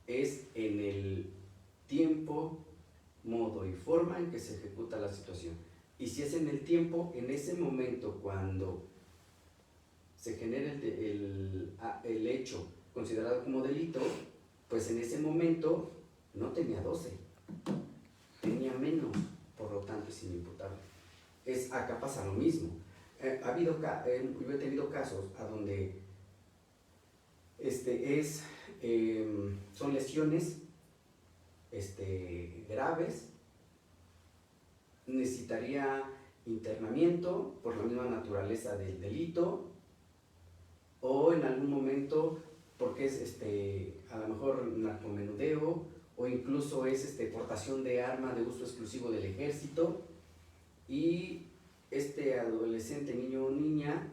es en el tiempo, modo y forma en que se ejecuta la situación. Y si es en el tiempo, en ese momento cuando se genera el hecho considerado como delito, pues en ese momento no tenía 12, tenía menos, por lo tanto es inimputable. Acá pasa lo mismo. Yo he tenido casos a donde son lesiones graves, necesitaría internamiento por la misma naturaleza del delito, o en algún momento porque es a lo mejor narcomenudeo, o incluso es portación de arma de uso exclusivo del ejército, y adolescente, niño o niña,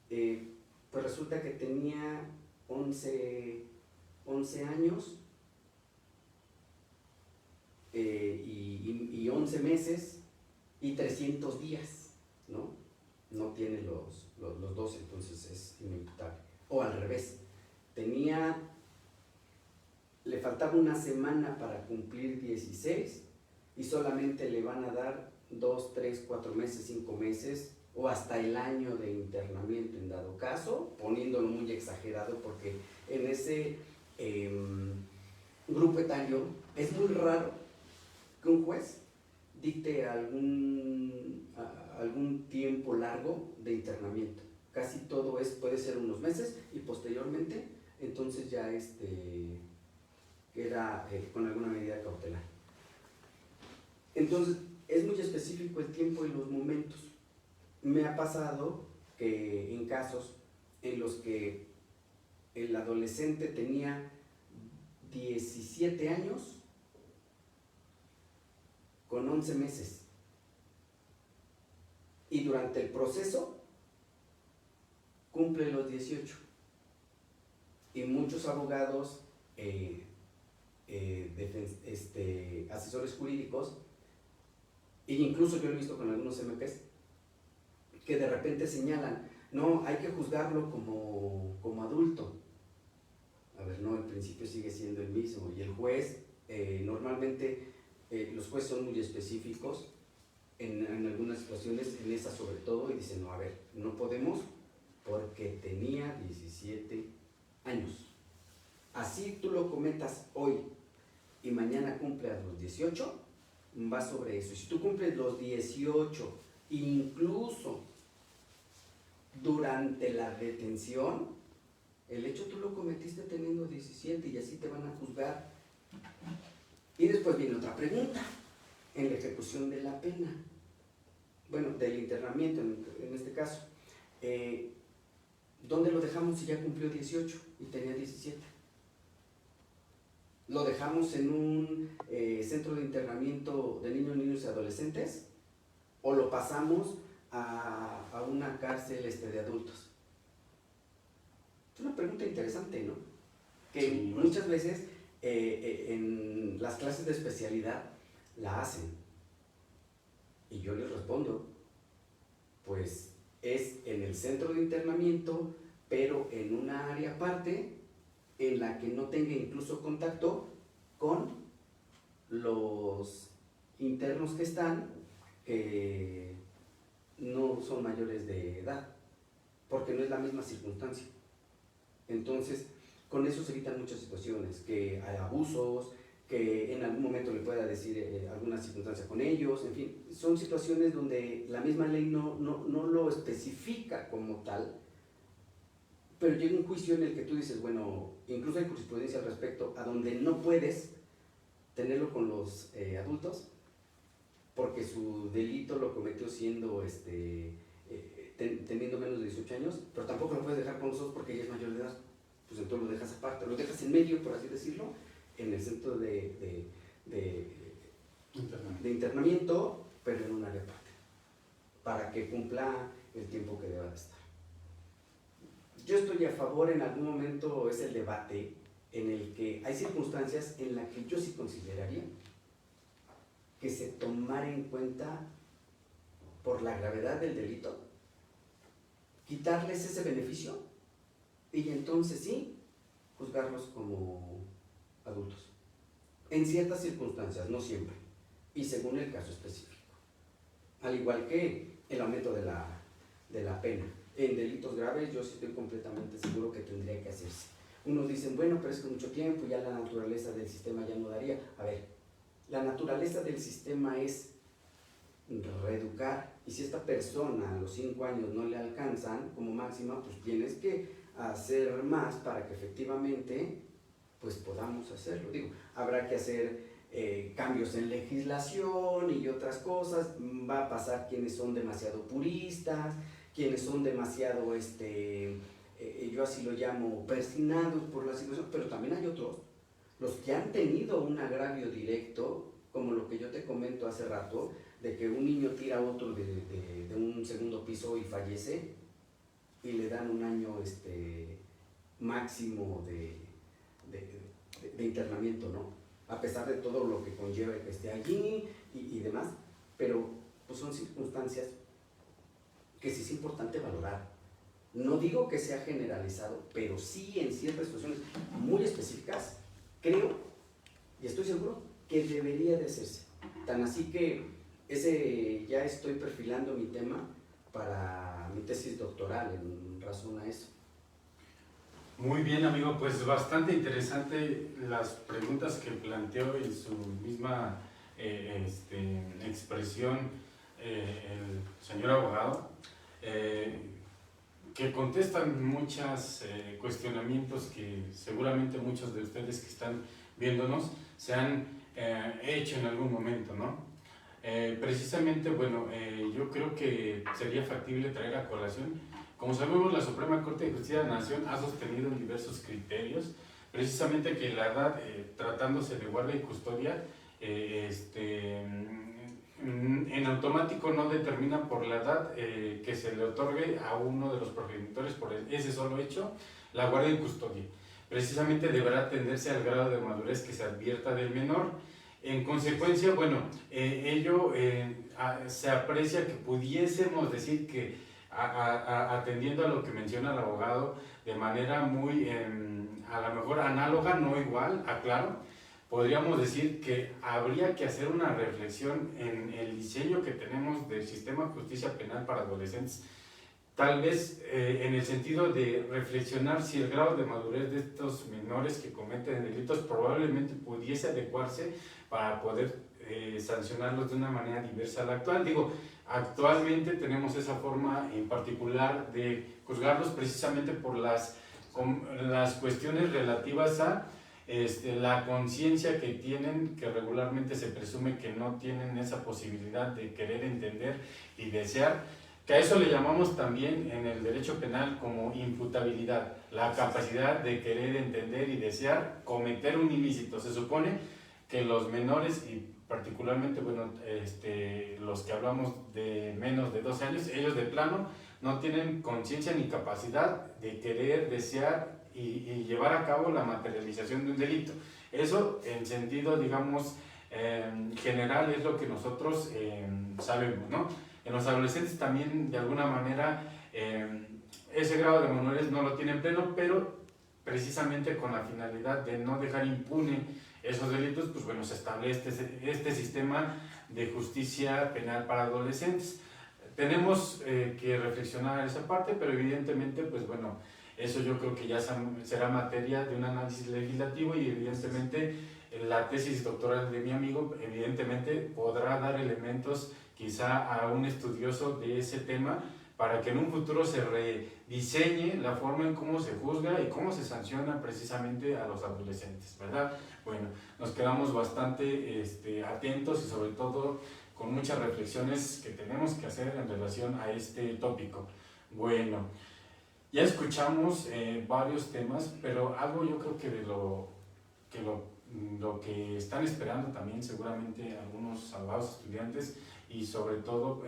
pues resulta que tenía 11 años y 11 meses y 300 días, ¿no? No tiene los 12, entonces es inimputable. O al revés, le faltaba una semana para cumplir 16 y solamente le van a dar 2, 3, 4 meses, 5 meses o hasta el año de internamiento en dado caso, poniéndolo muy exagerado, porque en ese grupo etario es muy raro que un juez dicte algún tiempo largo de internamiento. Casi todo puede ser unos meses, y posteriormente entonces ya queda con alguna medida cautelar. Entonces es muy específico el tiempo y los momentos. Me ha pasado que en casos en los que el adolescente tenía 17 años con 11 meses, y durante el proceso cumple los 18, y muchos abogados, asesores jurídicos, e incluso yo lo he visto con algunos MPs, que de repente señalan, no, hay que juzgarlo como adulto. A ver, no, el principio sigue siendo el mismo, y el juez, normalmente los jueces son muy específicos en algunas situaciones, en esa sobre todo, y dicen, no, a ver, no podemos porque tenía 17 años. Así tú lo cometas hoy y mañana cumples los 18, va sobre eso. Y si tú cumples los 18, incluso durante la detención, el hecho tú lo cometiste teniendo 17 y así te van a juzgar. Y después viene otra pregunta, en la ejecución de la pena, bueno, del internamiento en este caso, ¿dónde lo dejamos si ya cumplió 18 y tenía 17? ¿Lo dejamos en un centro de internamiento de niños y adolescentes? ¿O lo pasamos a una cárcel de adultos? Es una pregunta interesante, ¿no? Que sí, muchas veces en las clases de especialidad la hacen. Y yo les respondo, pues es en el centro de internamiento, pero en una área aparte, en la que no tenga incluso contacto con los internos que están, que no son mayores de edad, porque no es la misma circunstancia. Entonces, con eso se evitan muchas situaciones, que hay abusos, que en algún momento le pueda decir alguna circunstancia con ellos, en fin, son situaciones donde la misma ley no lo especifica como tal, pero llega un juicio en el que tú dices, bueno, incluso hay jurisprudencia al respecto, a donde no puedes tenerlo con los adultos, porque su delito lo cometió siendo, teniendo menos de 18 años, pero tampoco lo puedes dejar con nosotros porque ella es mayor de edad, pues entonces lo dejas aparte, lo dejas en medio, por así decirlo, en el centro de internamiento, pero en un área aparte, para que cumpla el tiempo que deba de estar. Yo estoy a favor, en algún momento es el debate en el que hay circunstancias en las que yo sí consideraría que se tomara en cuenta, por la gravedad del delito, quitarles ese beneficio y entonces sí juzgarlos como adultos. En ciertas circunstancias, no siempre, y según el caso específico. Al igual que el aumento de la pena. En delitos graves yo sí estoy completamente seguro que tendría que hacerse. Unos dicen, bueno, pero es que mucho tiempo, ya la naturaleza del sistema ya no daría. A ver, la naturaleza del sistema es reeducar, y si esta persona a los 5 años no le alcanzan como máxima, pues tienes que hacer más para que efectivamente pues podamos hacerlo. Digo, habrá que hacer cambios en legislación y otras cosas, va a pasar quienes son demasiado puristas, quienes son demasiado, yo así lo llamo, persinados por la situación, pero también hay otros, los que han tenido un agravio directo, como lo que yo te comento hace rato, de que un niño tira a otro de un segundo piso y fallece, y le dan un año máximo de internamiento, ¿no? A pesar de todo lo que conlleva que esté allí y demás, pero pues son circunstancias que sí es importante valorar. No digo que sea generalizado, pero sí en ciertas situaciones muy específicas, creo y estoy seguro que debería de hacerse. Tan así que ya estoy perfilando mi tema para mi tesis doctoral en razón a eso. Muy bien, amigo, pues bastante interesante las preguntas que planteó en su misma expresión el señor abogado, que contestan muchos cuestionamientos que seguramente muchos de ustedes que están viéndonos se han hecho en algún momento, ¿no? Precisamente, bueno, yo creo que sería factible traer a colación. Como sabemos, la Suprema Corte de Justicia de la Nación ha sostenido en diversos criterios, precisamente que la edad, tratándose de guardia y custodia, en automático no determina por la edad que se le otorgue a uno de los progenitores por ese solo hecho la guardia y custodia. Precisamente deberá atenderse al grado de madurez que se advierta del menor. En consecuencia, bueno, ello se aprecia que pudiésemos decir que atendiendo a lo que menciona el abogado de manera muy, a lo mejor análoga, no igual, aclaro, podríamos decir que habría que hacer una reflexión en el diseño que tenemos del sistema de justicia penal para adolescentes, tal vez en el sentido de reflexionar si el grado de madurez de estos menores que cometen delitos probablemente pudiese adecuarse para poder sancionarlos de una manera diversa a la actual. Digo, actualmente tenemos esa forma en particular de juzgarlos precisamente por las cuestiones relativas a la conciencia que tienen, que regularmente se presume que no tienen esa posibilidad de querer entender y desear, que a eso le llamamos también en el derecho penal como imputabilidad, la capacidad de querer entender y desear cometer un ilícito. Se supone que los menores, y particularmente bueno, los que hablamos de menos de 12 años, ellos de plano no tienen conciencia ni capacidad de querer, desear y llevar a cabo la materialización de un delito. Eso en sentido, digamos, general es lo que nosotros sabemos, ¿no? En los adolescentes también, de alguna manera, ese grado de menores no lo tienen pleno, pero precisamente con la finalidad de no dejar impune esos delitos, pues bueno, se establece este sistema de justicia penal para adolescentes. Tenemos que reflexionar esa parte, pero evidentemente, pues bueno, eso yo creo que ya será materia de un análisis legislativo y evidentemente la tesis doctoral de mi amigo evidentemente podrá dar elementos quizá a un estudioso de ese tema para que en un futuro se rediseñe la forma en cómo se juzga y cómo se sanciona precisamente a los adolescentes, ¿verdad? Bueno, nos quedamos bastante atentos y sobre todo con muchas reflexiones que tenemos que hacer en relación a este tópico. Bueno, ya escuchamos varios temas, pero algo yo creo que de lo que están esperando también seguramente algunos abogados estudiantes y sobre todo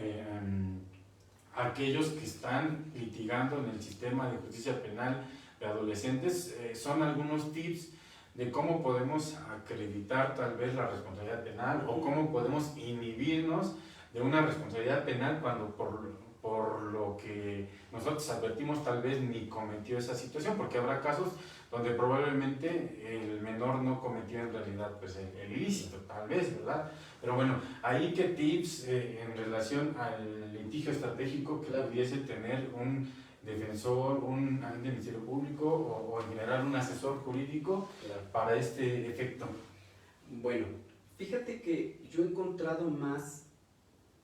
aquellos que están litigando en el sistema de justicia penal de adolescentes, son algunos tips de cómo podemos acreditar tal vez la responsabilidad penal o cómo podemos inhibirnos de una responsabilidad penal cuando por lo que nosotros advertimos tal vez ni cometió esa situación, porque habrá casos donde probablemente el menor no cometió en realidad pues, el ilícito, tal vez, ¿verdad? Pero bueno, ahí qué tips en relación al litigio estratégico que pudiese tener un defensor, un agente del Ministerio Público o en general un asesor jurídico para este efecto. Bueno, fíjate que yo he encontrado más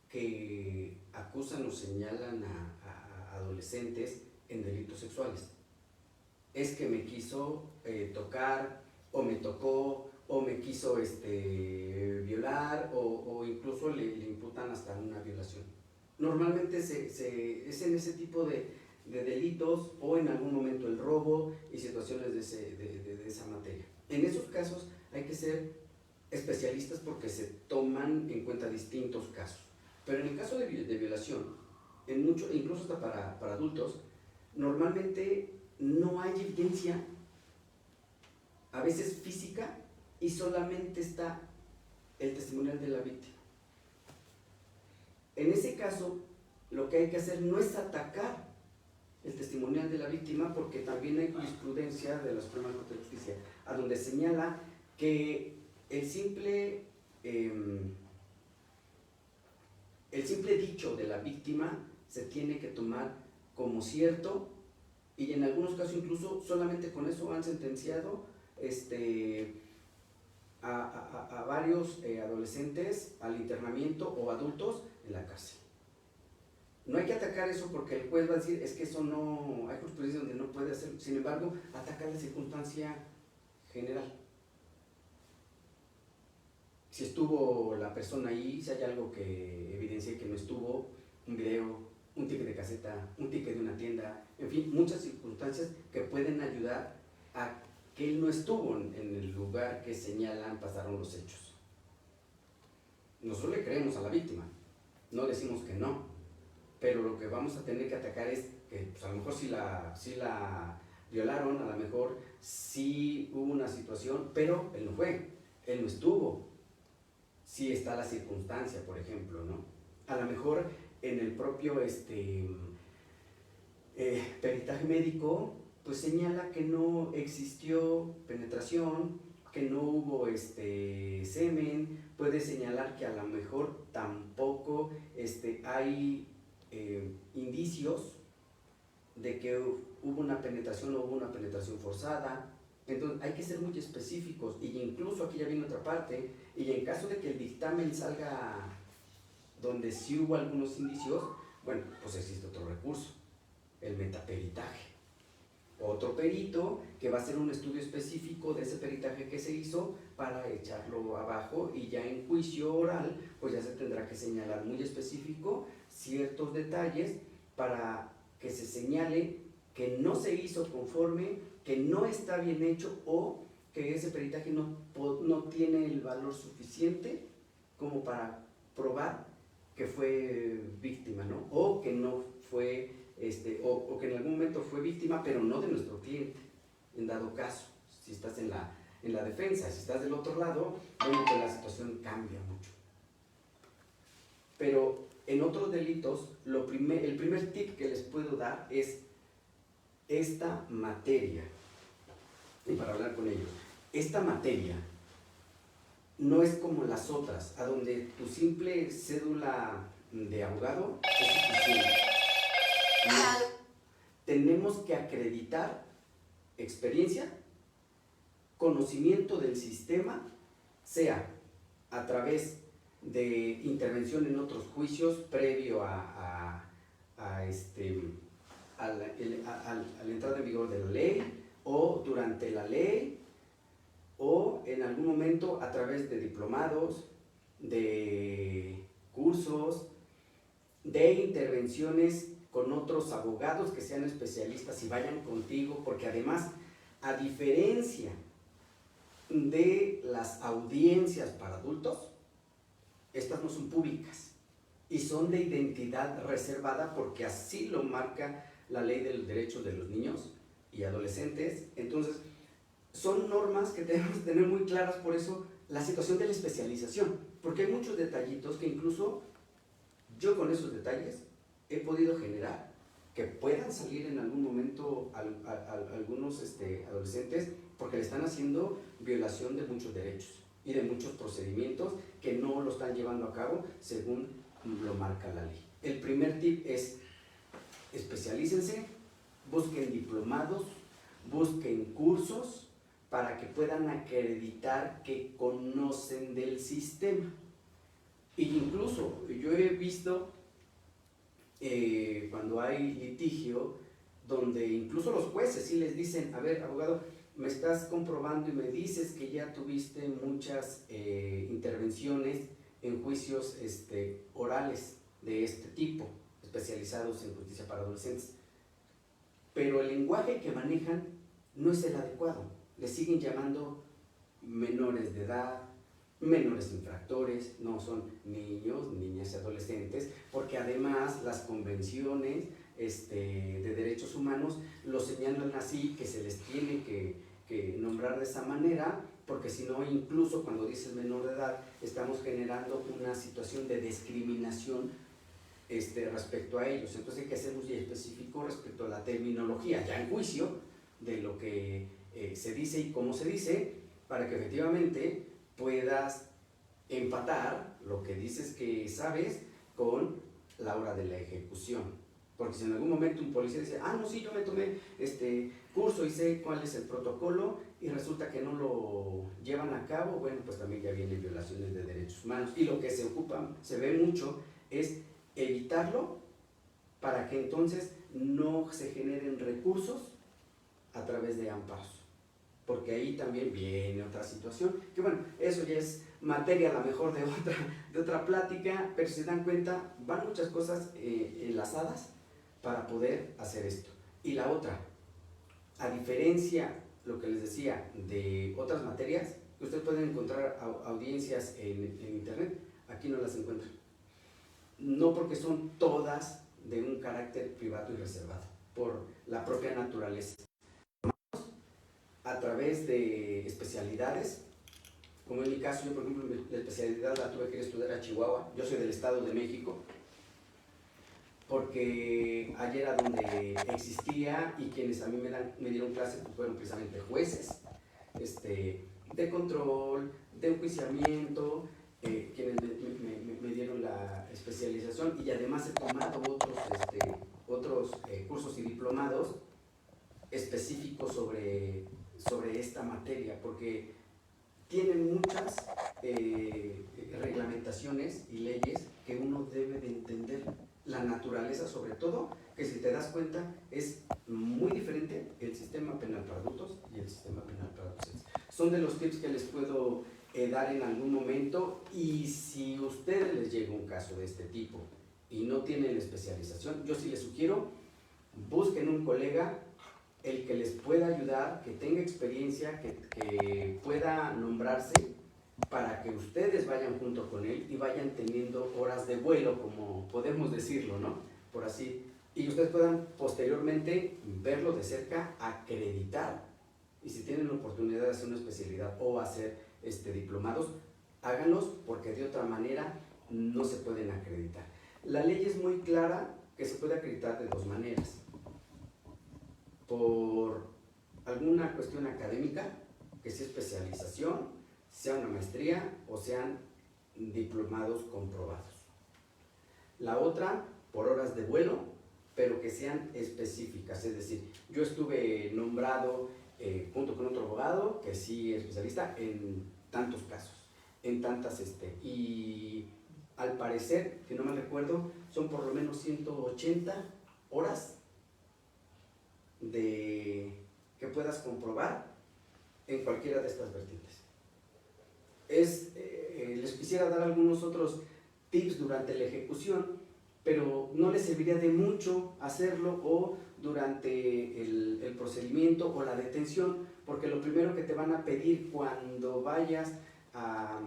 que acusan o señalan a adolescentes en delitos sexuales. Es que me quiso tocar, o me tocó, o me quiso violar, o incluso le imputan hasta una violación. Normalmente es en ese tipo de delitos, o en algún momento el robo y situaciones de esa materia. En esos casos hay que ser especialistas porque se toman en cuenta distintos casos. Pero en el caso de violación, incluso hasta para adultos, normalmente no hay evidencia, a veces física, y solamente está el testimonial de la víctima. En ese caso, lo que hay que hacer no es atacar el testimonial de la víctima, porque también hay jurisprudencia de la Suprema Corte de Justicia, a donde señala que el simple dicho de la víctima se tiene que tomar como cierto, y en algunos casos incluso solamente con eso han sentenciado a varios adolescentes al internamiento o adultos en la cárcel. No hay que atacar eso porque el juez va a decir, es que eso no, hay jurisprudencia donde no puede hacer, sin embargo, atacar la circunstancia general. Si estuvo la persona ahí, si hay algo que evidencie que no estuvo, un video, un ticket de caseta, un ticket de una tienda, en fin, muchas circunstancias que pueden ayudar a que él no estuvo en el lugar que señalan pasaron los hechos. Nosotros le creemos a la víctima, no decimos que no, pero lo que vamos a tener que atacar es que pues, a lo mejor sí la violaron, a lo mejor sí hubo una situación, pero él no fue, él no estuvo. Sí está la circunstancia, por ejemplo, ¿no? A lo mejor en el propio peritaje médico, pues señala que no existió penetración, que no hubo semen, puede señalar que a lo mejor tampoco hay indicios de que hubo una penetración o hubo una penetración forzada. Entonces hay que ser muy específicos, y incluso aquí ya viene otra parte, y en caso de que el dictamen salga donde sí hubo algunos indicios, bueno, pues existe otro recurso, el metaperitaje. Otro perito que va a hacer un estudio específico de ese peritaje que se hizo para echarlo abajo, y ya en juicio oral pues ya se tendrá que señalar muy específico ciertos detalles para que se señale que no se hizo conforme, que no está bien hecho, o que ese peritaje no tiene el valor suficiente como para probar que fue víctima, ¿no? O que no fue, o que en algún momento fue víctima, pero no de nuestro cliente, en dado caso, si estás en la defensa. Si estás del otro lado, bueno, pues la situación cambia mucho. Pero en otros delitos, el primer tip que les puedo dar es esta materia, y para hablar con ellos, esta materia no es como las otras, a donde tu simple cédula de abogado es suficiente. No. Tenemos que acreditar experiencia, conocimiento del sistema, sea a través de intervención en otros juicios previo a la entrada en vigor de la ley, o durante la ley, o en algún momento a través de diplomados, de cursos, de intervenciones con otros abogados que sean especialistas y vayan contigo, porque además, a diferencia de las audiencias para adultos, estas no son públicas y son de identidad reservada, porque así lo marca la Ley de los Derechos de los Niños y Adolescentes. Entonces, son normas que tenemos que tener muy claras. Por eso la situación de la especialización, porque hay muchos detallitos que incluso yo con esos detalles he podido generar que puedan salir en algún momento algunos adolescentes, porque le están haciendo violación de muchos derechos y de muchos procedimientos que no lo están llevando a cabo según lo marca la ley. El primer tip es: especialícense, busquen diplomados, busquen cursos para que puedan acreditar que conocen del sistema. E incluso yo he visto cuando hay litigio, donde incluso los jueces sí les dicen: a ver, abogado, me estás comprobando y me dices que ya tuviste muchas intervenciones en juicios orales de este tipo, especializados en justicia para adolescentes, pero el lenguaje que manejan no es el adecuado. Le siguen llamando menores de edad, menores infractores, no son niños, niñas y adolescentes, porque además las convenciones de derechos humanos lo señalan así, que se les tiene que nombrar de esa manera, porque si no, incluso cuando dices menor de edad, estamos generando una situación de discriminación respecto a ellos. Entonces hay que ser muy específico respecto a la terminología, ya en juicio, de lo que se dice y cómo se dice, para que efectivamente puedas empatar lo que dices que sabes con la hora de la ejecución. Porque si en algún momento un policía dice: ah, no, sí, yo me tomé este curso y sé cuál es el protocolo, y resulta que no lo llevan a cabo, bueno, pues también ya vienen violaciones de derechos humanos. Y lo que se ve mucho es evitarlo, para que entonces no se generen recursos a través de amparos, porque ahí también viene otra situación, que bueno, eso ya es materia a lo mejor de otra plática, pero si se dan cuenta, van muchas cosas enlazadas para poder hacer esto. Y la otra, a diferencia, lo que les decía, de otras materias, que ustedes pueden encontrar audiencias en internet, aquí no las encuentran. No porque son todas de un carácter privado y reservado, por la propia naturaleza. A través de especialidades, como en mi caso, yo por ejemplo la especialidad la tuve que ir a estudiar a Chihuahua. Yo soy del Estado de México, porque allí era donde existía, y quienes a mí me dieron clase pues fueron precisamente jueces de control, de enjuiciamiento, quienes me dieron la especialización, y además he tomado otros otros cursos y diplomados específicos sobre esta materia, porque tienen muchas reglamentaciones y leyes que uno debe de entender. La naturaleza, sobre todo, que si te das cuenta, es muy diferente el sistema penal para adultos y el sistema penal para adolescentes. Son de los tips que les puedo dar en algún momento, y si a ustedes les llega un caso de este tipo y no tienen especialización, yo sí les sugiero, busquen un colega, el que les pueda ayudar, que tenga experiencia, que pueda nombrarse, para que ustedes vayan junto con él y vayan teniendo horas de vuelo, como podemos decirlo, ¿no? Por así, y ustedes puedan posteriormente verlo de cerca, acreditar, y si tienen la oportunidad de hacer una especialidad o hacer diplomados, háganlos, porque de otra manera no se pueden acreditar. La ley es muy clara que se puede acreditar de dos maneras: por alguna cuestión académica, que sea especialización, sea una maestría o sean diplomados comprobados. La otra, por horas de vuelo, pero que sean específicas, es decir, yo estuve nombrado junto con otro abogado que sí es especialista en tantos casos, en tantas, y al parecer, que no me recuerdo, son por lo menos 180 horas que puedas comprobar en cualquiera de estas vertientes. Les quisiera dar algunos otros tips durante la ejecución, pero no les serviría de mucho hacerlo o durante el procedimiento o la detención, porque lo primero que te van a pedir cuando vayas a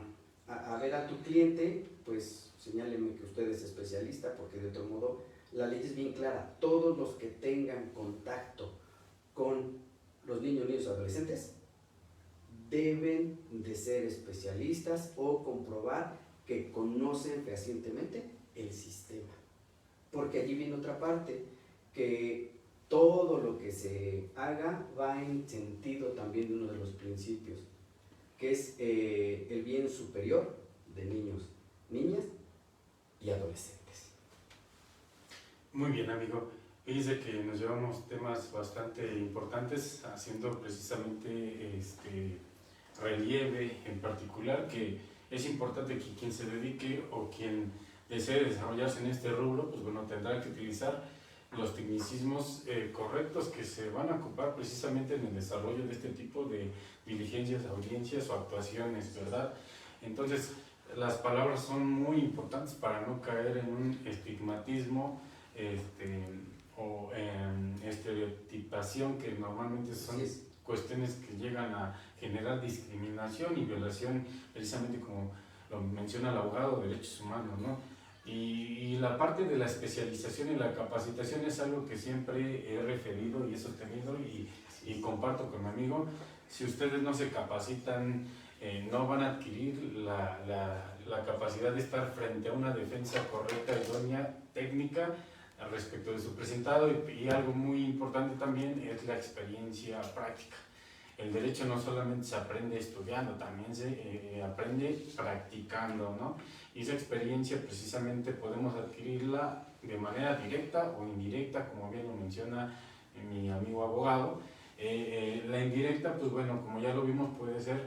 ver a tu cliente, pues señáleme que usted es especialista, porque de otro modo la ley es bien clara: todos los que tengan contacto con los niños y adolescentes deben de ser especialistas o comprobar que conocen fehacientemente el sistema. Porque allí viene otra parte, que todo lo que se haga va en sentido también de uno de los principios, que es el bien superior de niños, niñas y adolescentes. Muy bien, amigo. Fíjese que nos llevamos temas bastante importantes, haciendo precisamente relieve en particular, que es importante que quien se dedique o quien desee desarrollarse en este rubro, pues bueno, tendrá que utilizar los tecnicismos correctos que se van a ocupar precisamente en el desarrollo de este tipo de diligencias, audiencias o actuaciones, ¿verdad? Entonces, las palabras son muy importantes para no caer en un estigmatismo o en estereotipación, que normalmente son cuestiones que llegan a generar discriminación y violación, precisamente como lo menciona el abogado de derechos humanos, ¿no? Y la parte de la especialización y la capacitación es algo que siempre he referido y he sostenido y comparto con mi amigo. Si ustedes no se capacitan, no van a adquirir la capacidad de estar frente a una defensa correcta, idónea, técnica, respecto de su presentado, y algo muy importante también es la experiencia práctica. El derecho no solamente se aprende estudiando, también se aprende practicando, ¿no? Y esa experiencia precisamente podemos adquirirla de manera directa o indirecta, como bien lo menciona mi amigo abogado. La indirecta, pues bueno, como ya lo vimos, puede ser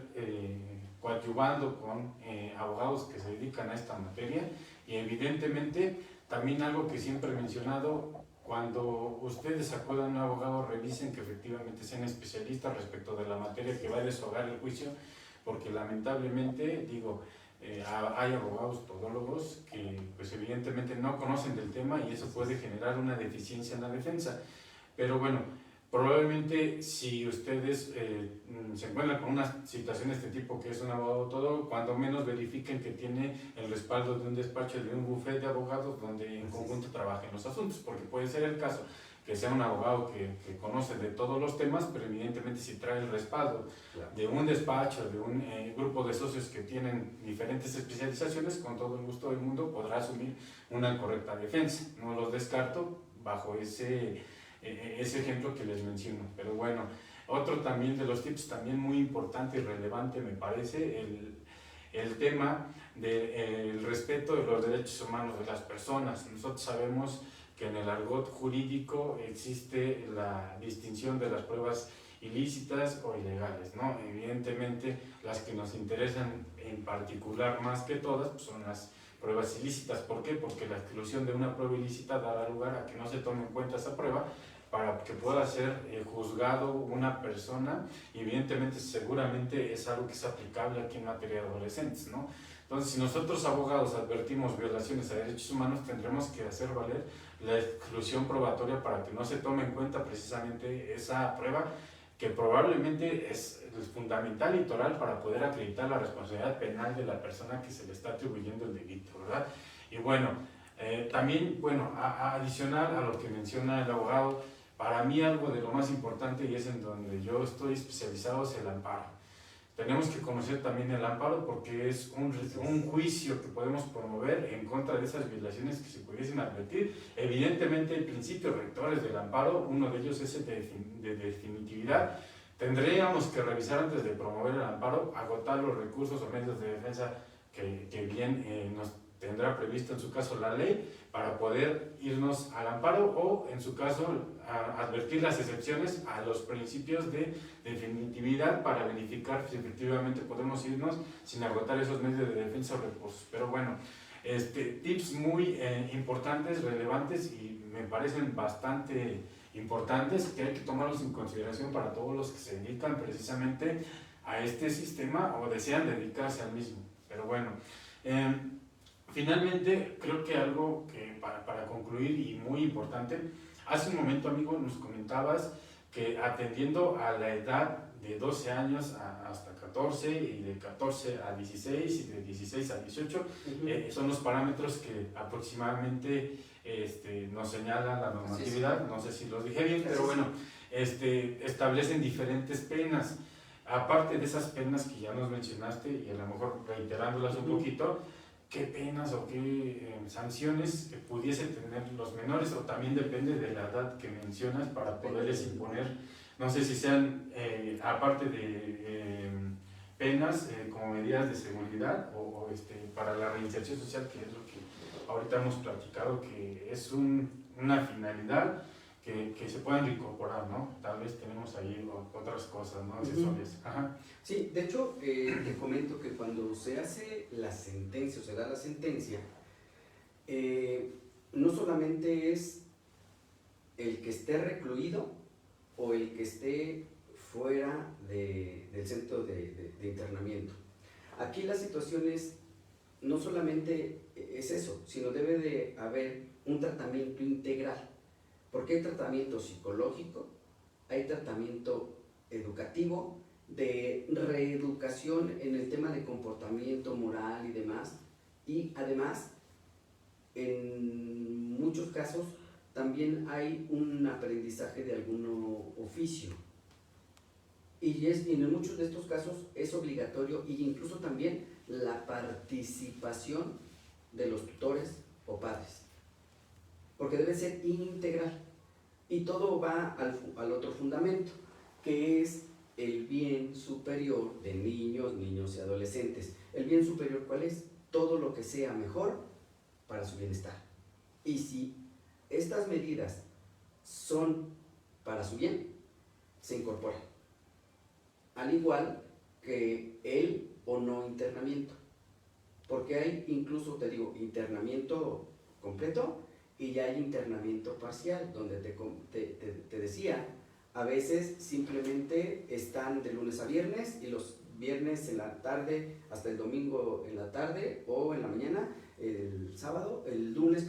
coadyuvando con abogados que se dedican a esta materia, y evidentemente también algo que siempre he mencionado: cuando ustedes acudan a un abogado, revisen que efectivamente sean especialistas respecto de la materia que va a deshogar el juicio, porque lamentablemente, hay abogados todólogos que pues evidentemente no conocen del tema, y eso puede generar una deficiencia en la defensa. Pero bueno, probablemente si ustedes se encuentran con una situación de este tipo, que es un abogado todólogo, cuando menos verifiquen que tiene el respaldo de un despacho, de un bufete de abogados donde en conjunto trabajen los asuntos, porque puede ser el caso que sea un abogado que conoce de todos los temas, pero evidentemente si trae el respaldo de un despacho, de un grupo de socios que tienen diferentes especializaciones, con todo el gusto del mundo podrá asumir una correcta defensa. No los descarto bajo ese ejemplo que les menciono. Pero bueno, otro también de los tips también muy importante y relevante me parece el tema del respeto de los derechos humanos de las personas. Nosotros sabemos que en el argot jurídico existe la distinción de las pruebas ilícitas o ilegales, ¿no? Evidentemente, las que nos interesan en particular más que todas pues son las pruebas ilícitas. ¿Por qué? Porque la exclusión de una prueba ilícita dará lugar a que no se tome en cuenta esa prueba para que pueda ser juzgado una persona, y evidentemente seguramente es algo que es aplicable aquí en materia de adolescentes, ¿no? Entonces, si nosotros abogados advertimos violaciones a derechos humanos, tendremos que hacer valer la exclusión probatoria para que no se tome en cuenta precisamente esa prueba, que probablemente es fundamental y toral para poder acreditar la responsabilidad penal de la persona que se le está atribuyendo el delito, ¿verdad? Y bueno, también, bueno, adicional a lo que menciona el abogado, para mí algo de lo más importante, y es en donde yo estoy especializado, es el amparo. Tenemos que conocer también el amparo porque es un juicio que podemos promover en contra de esas violaciones que se pudiesen advertir. Evidentemente hay principios rectores del amparo, uno de ellos es el de definitividad. Tendríamos que revisar antes de promover el amparo, agotar los recursos o medios de defensa que bien nos tendrá previsto en su caso la ley, para poder irnos al amparo o en su caso advertir las excepciones a los principios de definitividad para verificar si efectivamente podemos irnos sin agotar esos medios de defensa o recursos. Pero bueno, tips muy importantes, relevantes, y me parecen bastante importantes, que hay que tomarlos en consideración para todos los que se dedican precisamente a este sistema o desean dedicarse al mismo. Pero bueno, finalmente, creo que algo que para concluir y muy importante, hace un momento, amigo, nos comentabas que atendiendo a la edad de 12 años hasta 14 y de 14 a 16 y de 16 a 18 son los parámetros que aproximadamente nos señala la normatividad, no sé si los dije bien, pero bueno, establecen diferentes penas. Aparte de esas penas que ya nos mencionaste, y a lo mejor reiterándolas un poquito, ¿qué penas o qué sanciones pudiesen tener los menores? O también depende de la edad que mencionas para poderles imponer, no sé si sean, aparte de penas, como medidas de seguridad o para la reinserción social, que es lo que ahorita hemos platicado, que es una finalidad que se puedan reincorporar, ¿no? Tal vez tenemos ahí otras cosas, ¿no? Accesorias. Ajá. Sí, de hecho, te comento que cuando se hace la sentencia o se da la sentencia, no solamente es el que esté recluido o el que esté fuera del centro de internamiento. Aquí la situación es, no solamente es eso, sino debe de haber un tratamiento integral, porque hay tratamiento psicológico, hay tratamiento educativo, de reeducación en el tema de comportamiento moral y demás, y además en muchos casos también hay un aprendizaje de algún oficio, y en muchos de estos casos es obligatorio, e incluso también la participación de los tutores o padres, porque debe ser integral, y todo va al otro fundamento, que es el bien superior de niños y adolescentes. ¿El bien superior cuál es? Todo lo que sea mejor para su bienestar. Y si estas medidas son para su bien, se incorporan. Al igual que el o no internamiento. Porque hay incluso, te digo, internamiento completo y ya hay internamiento parcial, donde te decía, a veces simplemente están de lunes a viernes, y los viernes en la tarde hasta el domingo en la tarde o en la mañana, el lunes,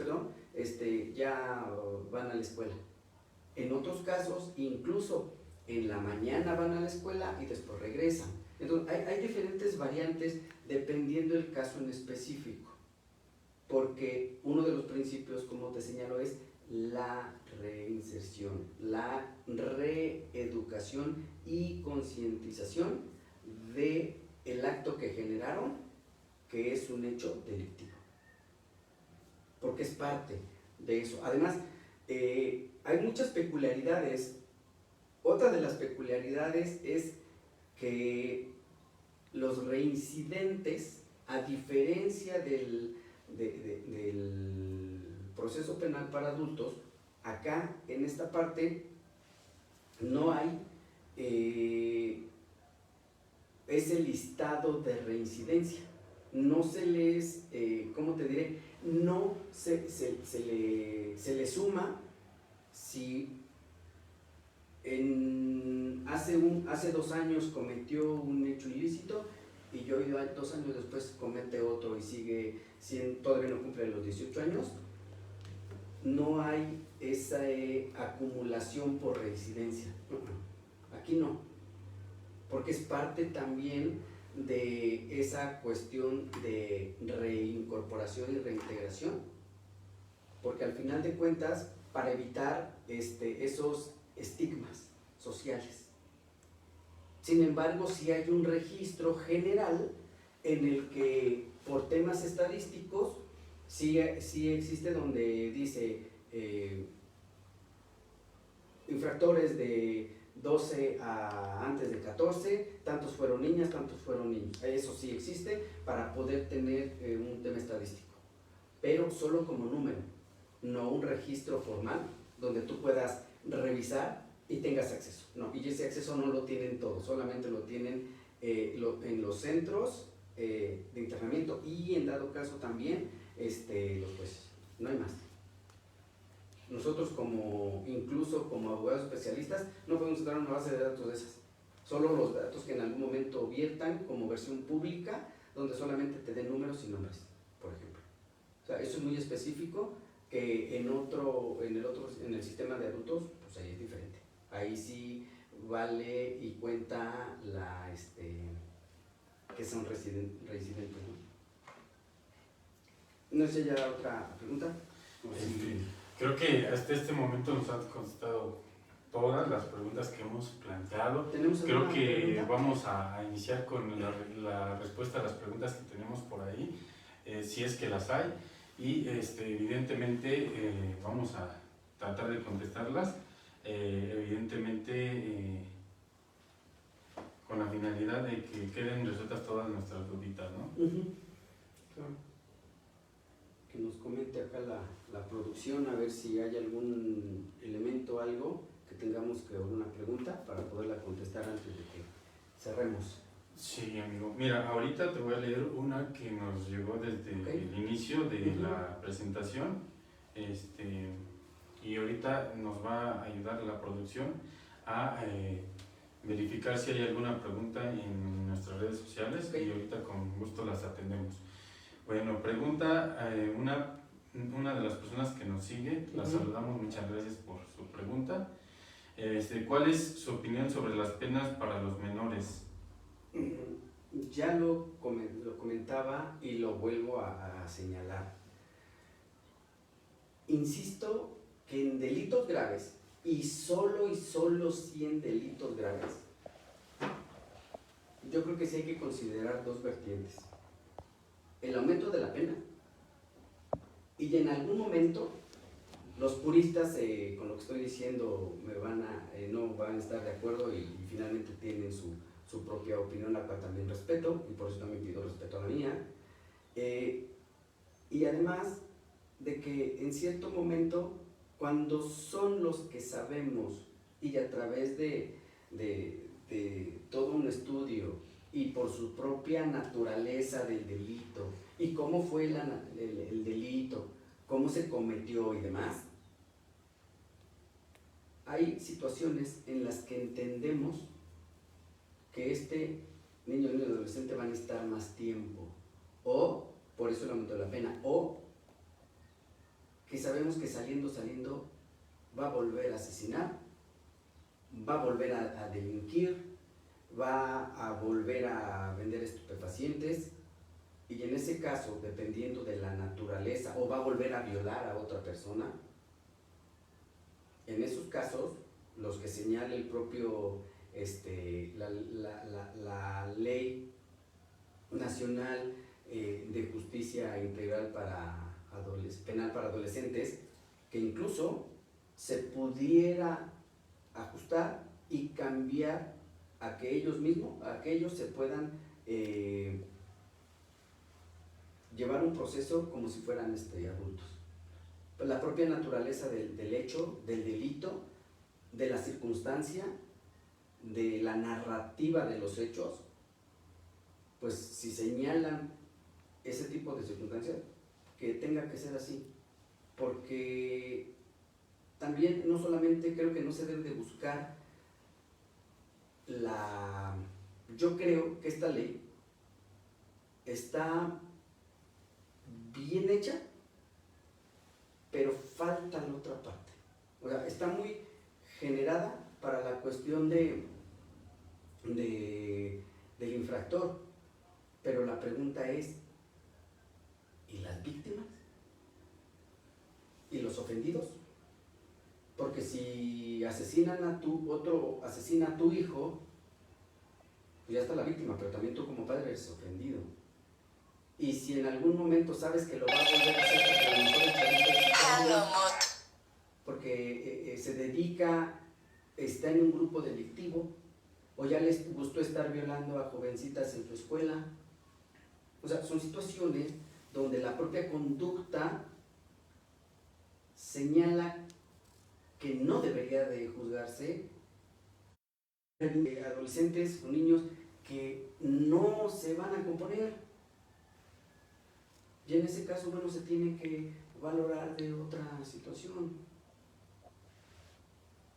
ya van a la escuela. En otros casos, incluso en la mañana van a la escuela y después regresan. Entonces, hay diferentes variantes dependiendo del caso en específico, porque uno de los principios, como te señalo, es la reinserción, la reeducación y concientización del acto que generaron, que es un hecho delictivo, porque es parte de eso. Además, hay muchas peculiaridades. Otra de las peculiaridades es que los reincidentes, a diferencia del proceso penal para adultos, acá en esta parte no hay ese listado de reincidencia. No se les, ¿cómo te diré? No se le suma si hace 2 años cometió un hecho ilícito y hoy 2 años después comete otro y sigue, todavía no cumple los 18 años. No hay esa acumulación por reincidencia. Aquí no, porque es parte también de esa cuestión de reincorporación y reintegración, porque al final de cuentas, para evitar esos estigmas sociales. Sin embargo, sí hay un registro general en el que, por temas estadísticos, sí existe donde dice infractores de 12 a antes de 14, tantos fueron niñas, tantos fueron niños. Eso sí existe para poder tener un tema estadístico, pero solo como número, no un registro formal donde tú puedas revisar y tengas acceso. No, y ese acceso no lo tienen todos, solamente lo tienen en los centros de internamiento y en dado caso también los jueces. No hay más. Nosotros incluso como abogados especialistas no podemos entrar en una base de datos de esas. Solo los datos que en algún momento viertan como versión pública, donde solamente te den números y nombres, por ejemplo. O sea, eso es muy específico, que en el sistema de adultos, pues ahí es diferente. Ahí sí vale y cuenta que son residentes, ¿no? No sé, ya otra pregunta. Creo que hasta este momento nos han contestado todas las preguntas que hemos planteado. Creo que pregunta? Vamos a iniciar con la respuesta a las preguntas que tenemos por ahí, si es que las hay, y evidentemente vamos a tratar de contestarlas, evidentemente con la finalidad de que queden resueltas todas nuestras duditas, ¿no? Claro. Que nos comente acá la producción, a ver si hay algún elemento, algo que tengamos que alguna pregunta para poderla contestar antes de que cerremos. Sí, amigo. Mira, ahorita te voy a leer una que nos llegó desde el inicio de la presentación, y ahorita nos va a ayudar la producción a verificar si hay alguna pregunta en nuestras redes sociales, y ahorita con gusto las atendemos. Bueno, pregunta una de las personas que nos sigue, la saludamos, muchas gracias por su pregunta. ¿Cuál es su opinión sobre las penas para los menores? Ya lo comentaba y lo vuelvo a señalar. Insisto que en delitos graves, y solo si en delitos graves, yo creo que sí hay que considerar 2 vertientes. El aumento de la pena, y en algún momento los puristas con lo que estoy diciendo no van a estar de acuerdo y finalmente tienen su propia opinión, la cual también respeto, y por eso también pido respeto a la mía. Y además de que en cierto momento, cuando son los que sabemos y a través de todo un estudio y por su propia naturaleza del delito y cómo fue el delito, cómo se cometió y demás, hay situaciones en las que entendemos que niño o adolescente van a estar más tiempo, o por eso el aumento de la pena, o que sabemos que saliendo va a volver a asesinar, va a volver a delinquir, va a volver a vender estupefacientes, y en ese caso, dependiendo de la naturaleza, o va a volver a violar a otra persona. En esos casos, los que señala el propio la Ley Nacional de Justicia Integral Penal para Adolescentes, que incluso se pudiera ajustar y cambiar a que ellos se puedan llevar un proceso como si fueran adultos. la propia naturaleza del hecho, del delito, de la circunstancia, de la narrativa de los hechos, pues si señalan ese tipo de circunstancias, que tenga que ser así, porque también no solamente creo que no se debe de buscar yo creo que esta ley está bien hecha, pero falta la otra parte. O sea, está muy generada para la cuestión del infractor, pero la pregunta es, ¿y las víctimas? ¿Y los ofendidos? Porque si asesina a tu hijo, pues ya está la víctima, pero también tú como padre eres ofendido. Y si en algún momento sabes que lo va a volver a hacer porque a lo mejor el chavito es porque se dedica, está en un grupo delictivo, o ya les gustó estar violando a jovencitas en tu escuela. O sea, son situaciones donde la propia conducta señala que no debería de juzgarse adolescentes o niños que no se van a componer. Y en ese caso, bueno, se tiene que valorar de otra situación.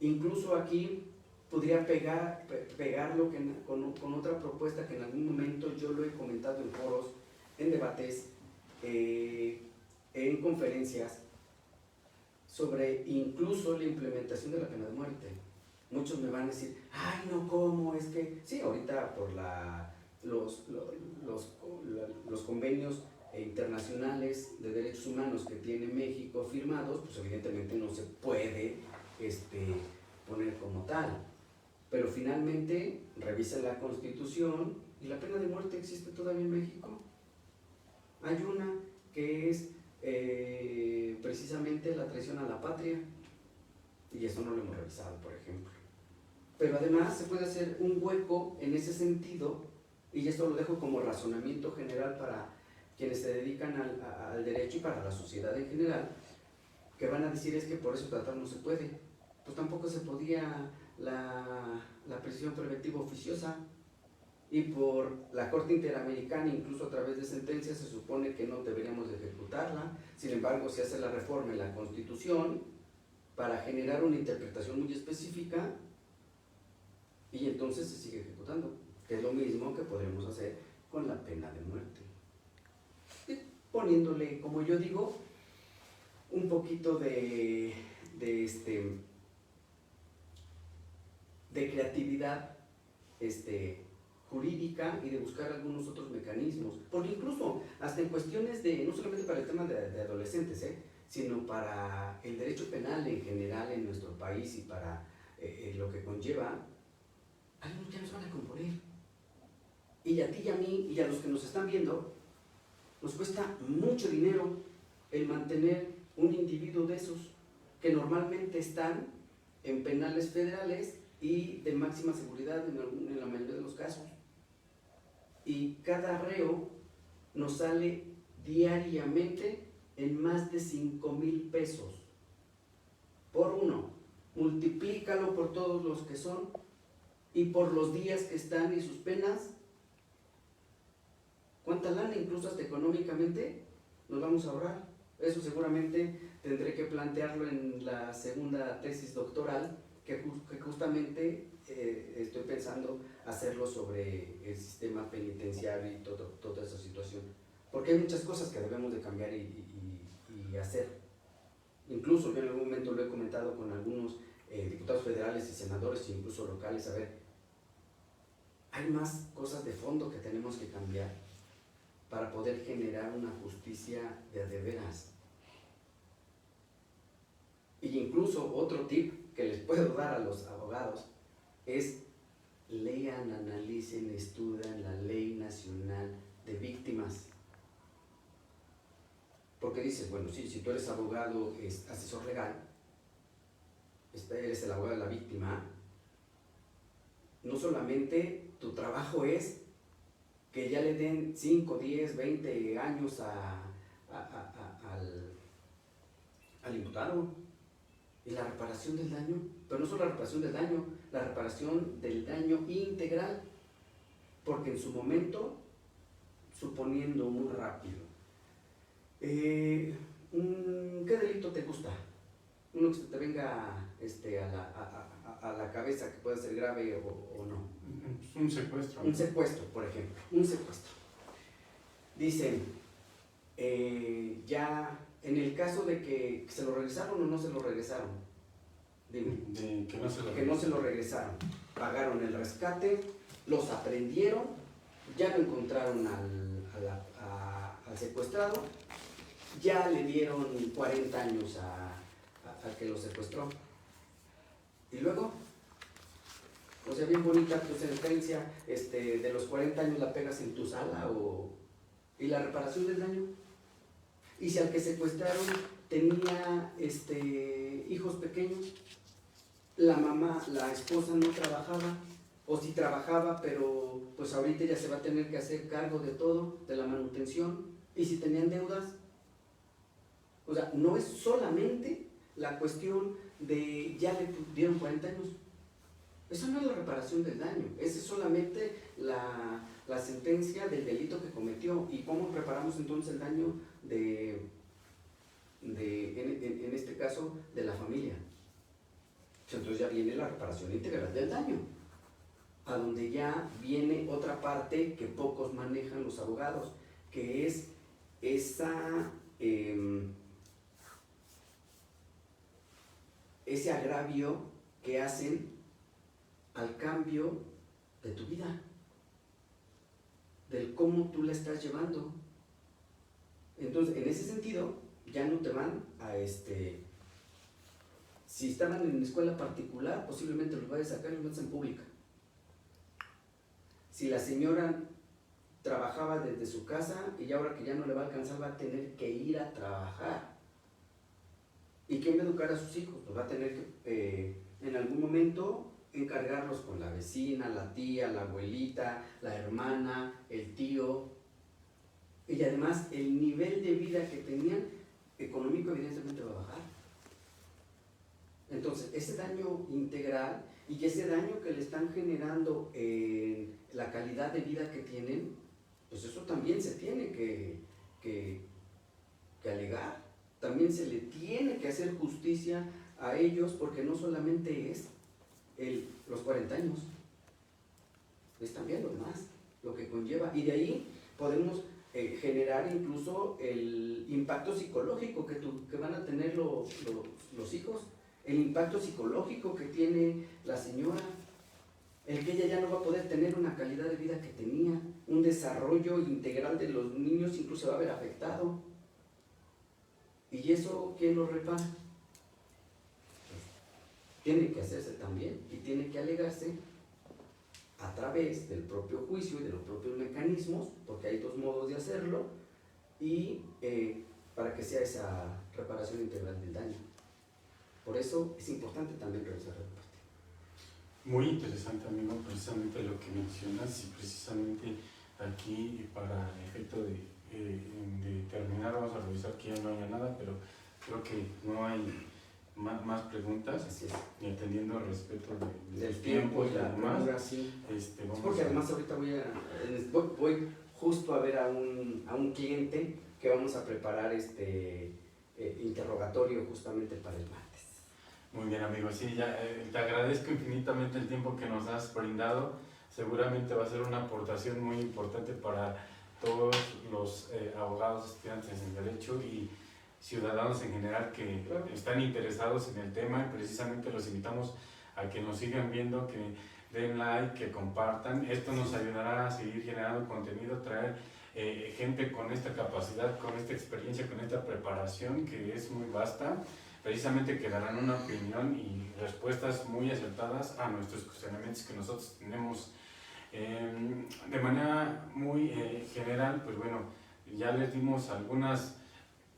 Incluso aquí podría pegarlo con otra propuesta que en algún momento yo lo he comentado en foros, en debates, en conferencias, sobre incluso la implementación de la pena de muerte. Muchos me van a decir, ay no, ¿cómo? Es que, sí, ahorita por los convenios internacionales de derechos humanos que tiene México firmados, pues evidentemente no se puede poner como tal. Pero finalmente revisa la Constitución y la pena de muerte existe todavía en México. Hay una que es precisamente la traición a la patria, y eso no lo hemos revisado, por ejemplo. Pero además se puede hacer un hueco en ese sentido, y esto lo dejo como razonamiento general para quienes se dedican al derecho y para la sociedad en general, que van a decir es que por eso tratar no se puede. Pues tampoco se podía la prisión preventiva oficiosa, y por la Corte Interamericana, incluso a través de sentencias, se supone que no deberíamos de ejecutarla. Sin embargo, se hace la reforma en la Constitución para generar una interpretación muy específica, y entonces se sigue ejecutando, que es lo mismo que podremos hacer con la pena de muerte. Y poniéndole, como yo digo, un poquito de creatividad jurídica y de buscar algunos otros mecanismos, porque incluso hasta en cuestiones no solamente para el tema de adolescentes, sino para el derecho penal en general en nuestro país y para lo que conlleva, algunos ya nos van a componer. Y a ti y a mí y a los que nos están viendo, nos cuesta mucho dinero el mantener un individuo de esos que normalmente están en penales federales y de máxima seguridad en la mayoría de los casos. Y cada reo nos sale diariamente en más de 5,000 pesos por uno. Multiplícalo por todos los que son y por los días que están y sus penas. ¿Cuánta lana, incluso hasta económicamente, nos vamos a ahorrar? Eso seguramente tendré que plantearlo en la segunda tesis doctoral, que justamente estoy pensando hacerlo sobre el sistema penitenciario y toda esa situación. Porque hay muchas cosas que debemos de cambiar y hacer. Incluso yo en algún momento lo he comentado con algunos diputados federales y senadores, e incluso locales, a ver, hay más cosas de fondo que tenemos que cambiar para poder generar una justicia de veras. Y incluso otro tip que les puedo dar a los abogados es: lean, analicen, estudian la Ley Nacional de Víctimas. Porque dices, bueno, sí, si tú eres abogado, asesor legal, eres el abogado de la víctima, no solamente tu trabajo es que ya le den 5, 10, 20 años al imputado. Y la reparación del daño, pero no solo la reparación del daño, la reparación del daño integral, porque en su momento, suponiendo muy rápido, ¿qué delito te gusta? Uno que se te venga a la cabeza, que pueda ser grave o no. Un secuestro. Un secuestro, por ejemplo, un secuestro. Dicen, ya en el caso de que se lo regresaron o no se lo regresaron, dime. De que Que no se lo regresaron. Pagaron el rescate, los aprendieron, ya lo encontraron al secuestrado, ya le dieron 40 años al que lo secuestró. Y luego, o sea, bien bonita tu sentencia, de los 40 años la pegas en tu sala, y la reparación del daño. Y si al que secuestraron tenía hijos pequeños, la mamá, la esposa no trabajaba, o si trabajaba, pero pues ahorita ya se va a tener que hacer cargo de todo, de la manutención, y si tenían deudas. O sea, no es solamente la cuestión de ya le dieron 40 años. Eso no es la reparación del daño, esa es solamente la sentencia del delito que cometió. ¿Y cómo reparamos entonces el daño en este caso, de la familia? Entonces ya viene la reparación integral del daño, a donde ya viene otra parte que pocos manejan los abogados, que es ese agravio que hacen al cambio de tu vida, del cómo tú la estás llevando. Entonces, en ese sentido, ya no te van si estaban en escuela particular, posiblemente los vayas a sacar y los metas en pública. Si la señora trabajaba desde su casa y ahora que ya no le va a alcanzar, va a tener que ir a trabajar. ¿Y quién va a educar a sus hijos? Pues va a tener que, en algún momento, encargarlos con la vecina, la tía, la abuelita, la hermana, el tío. Y además, el nivel de vida que tenían, económico, evidentemente va a bajar. Entonces, ese daño integral y ese daño que le están generando en la calidad de vida que tienen, pues eso también se tiene que alegar. También se le tiene que hacer justicia a ellos, porque no solamente es los 40 años, es también lo demás, lo que conlleva. Y de ahí podemos generar incluso el impacto psicológico que van a tener los hijos, el impacto psicológico que tiene la señora, el que ella ya no va a poder tener una calidad de vida que tenía, un desarrollo integral de los niños incluso va a ver afectado. ¿Y eso quién lo repara? Pues, tiene que hacerse también y tiene que alegarse a través del propio juicio y de los propios mecanismos, porque hay dos modos de hacerlo, y para que sea esa reparación integral del daño. Por eso es importante también revisar la parte. Muy interesante, amigo, precisamente lo que mencionas, y precisamente aquí, para el efecto de terminar, vamos a revisar que ya no haya nada, pero creo que no hay más preguntas. Así es. Y atendiendo al respeto del tiempo y la demás. Sí. Porque además ahorita voy justo a ver a un cliente que vamos a preparar interrogatorio justamente para el martes. Muy bien, amigo, sí, ya, te agradezco infinitamente el tiempo que nos has brindado. Seguramente va a ser una aportación muy importante para todos los abogados, estudiantes en Derecho y ciudadanos en general que están interesados en el tema, y precisamente los invitamos a que nos sigan viendo, que den like, que compartan. Esto nos ayudará a seguir generando contenido, traer gente con esta capacidad, con esta experiencia, con esta preparación que es muy vasta. Precisamente que darán una opinión y respuestas muy acertadas a nuestros cuestionamientos que nosotros tenemos. De manera muy general, pues bueno, ya les dimos algunas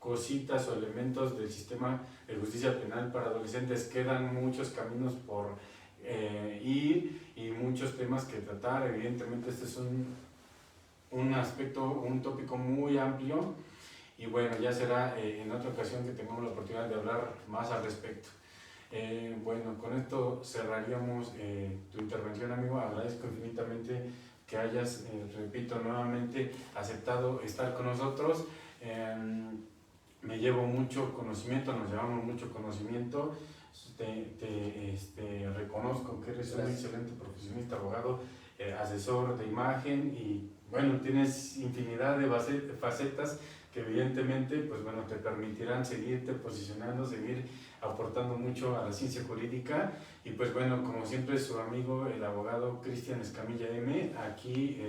cositas o elementos del sistema de justicia penal para adolescentes. Quedan muchos caminos por ir y muchos temas que tratar. Evidentemente este es un aspecto, un tópico muy amplio, y bueno, ya será en otra ocasión que tengamos la oportunidad de hablar más al respecto. Bueno, con esto cerraríamos tu intervención, amigo. Agradezco infinitamente que hayas, repito nuevamente, aceptado estar con nosotros. Me llevo mucho conocimiento, nos llevamos mucho conocimiento. Te reconozco que eres un excelente profesionista, abogado, asesor de imagen y bueno, tienes infinidad de facetas que evidentemente pues bueno, te permitirán seguirte posicionando, seguir aportando mucho a la ciencia jurídica y pues bueno, como siempre su amigo el abogado Cristian Escamilla M, aquí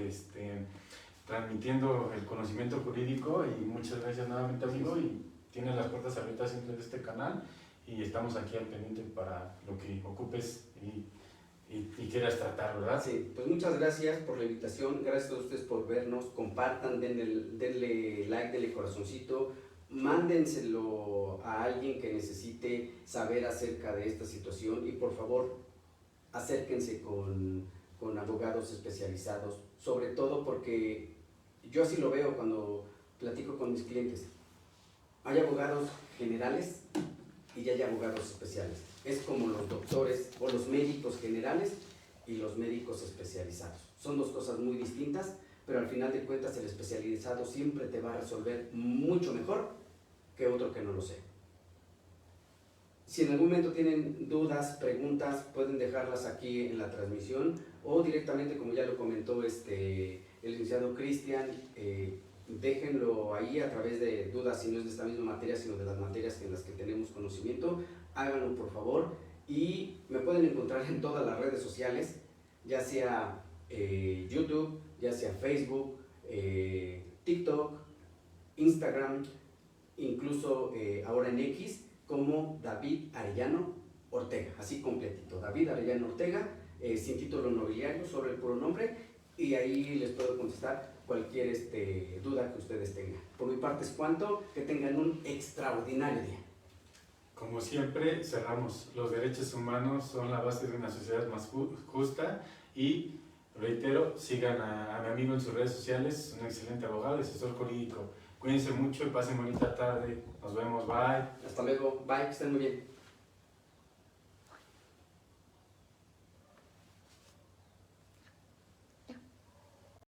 transmitiendo el conocimiento jurídico y muchas gracias nuevamente, amigo, y tienes las puertas abiertas siempre de este canal y estamos aquí al pendiente para lo que ocupes y quieras tratar, ¿verdad? Sí, pues muchas gracias por la invitación, gracias a ustedes por vernos, compartan, denle like, denle corazoncito, mándenselo a alguien que necesite saber acerca de esta situación y por favor acérquense con abogados especializados, sobre todo porque yo así lo veo cuando platico con mis clientes. Hay abogados generales y hay abogados especiales. Es como los doctores o los médicos generales y los médicos especializados. Son dos cosas muy distintas, pero al final de cuentas el especializado siempre te va a resolver mucho mejor que otro que no lo sé. Si en algún momento tienen dudas, preguntas, pueden dejarlas aquí en la transmisión o directamente, como ya lo comentó el licenciado Cristian, déjenlo ahí a través de dudas, si no es de esta misma materia, sino de las materias en las que tenemos conocimiento, háganlo por favor y me pueden encontrar en todas las redes sociales, ya sea YouTube, ya sea Facebook, TikTok, Instagram, incluso ahora en X, como David Arellano Ortega, así completito, David Arellano Ortega, sin título nobiliario, sobre el puro nombre, y ahí les puedo contestar cualquier duda que ustedes tengan. Por mi parte es cuanto, que tengan un extraordinario día. Como siempre, cerramos. Los derechos humanos son la base de una sociedad más justa y, reitero, sigan a mi amigo en sus redes sociales, es un excelente abogado y asesor jurídico. Cuídense mucho y pasen bonita tarde. Nos vemos, bye. Hasta luego, bye, que estén muy bien.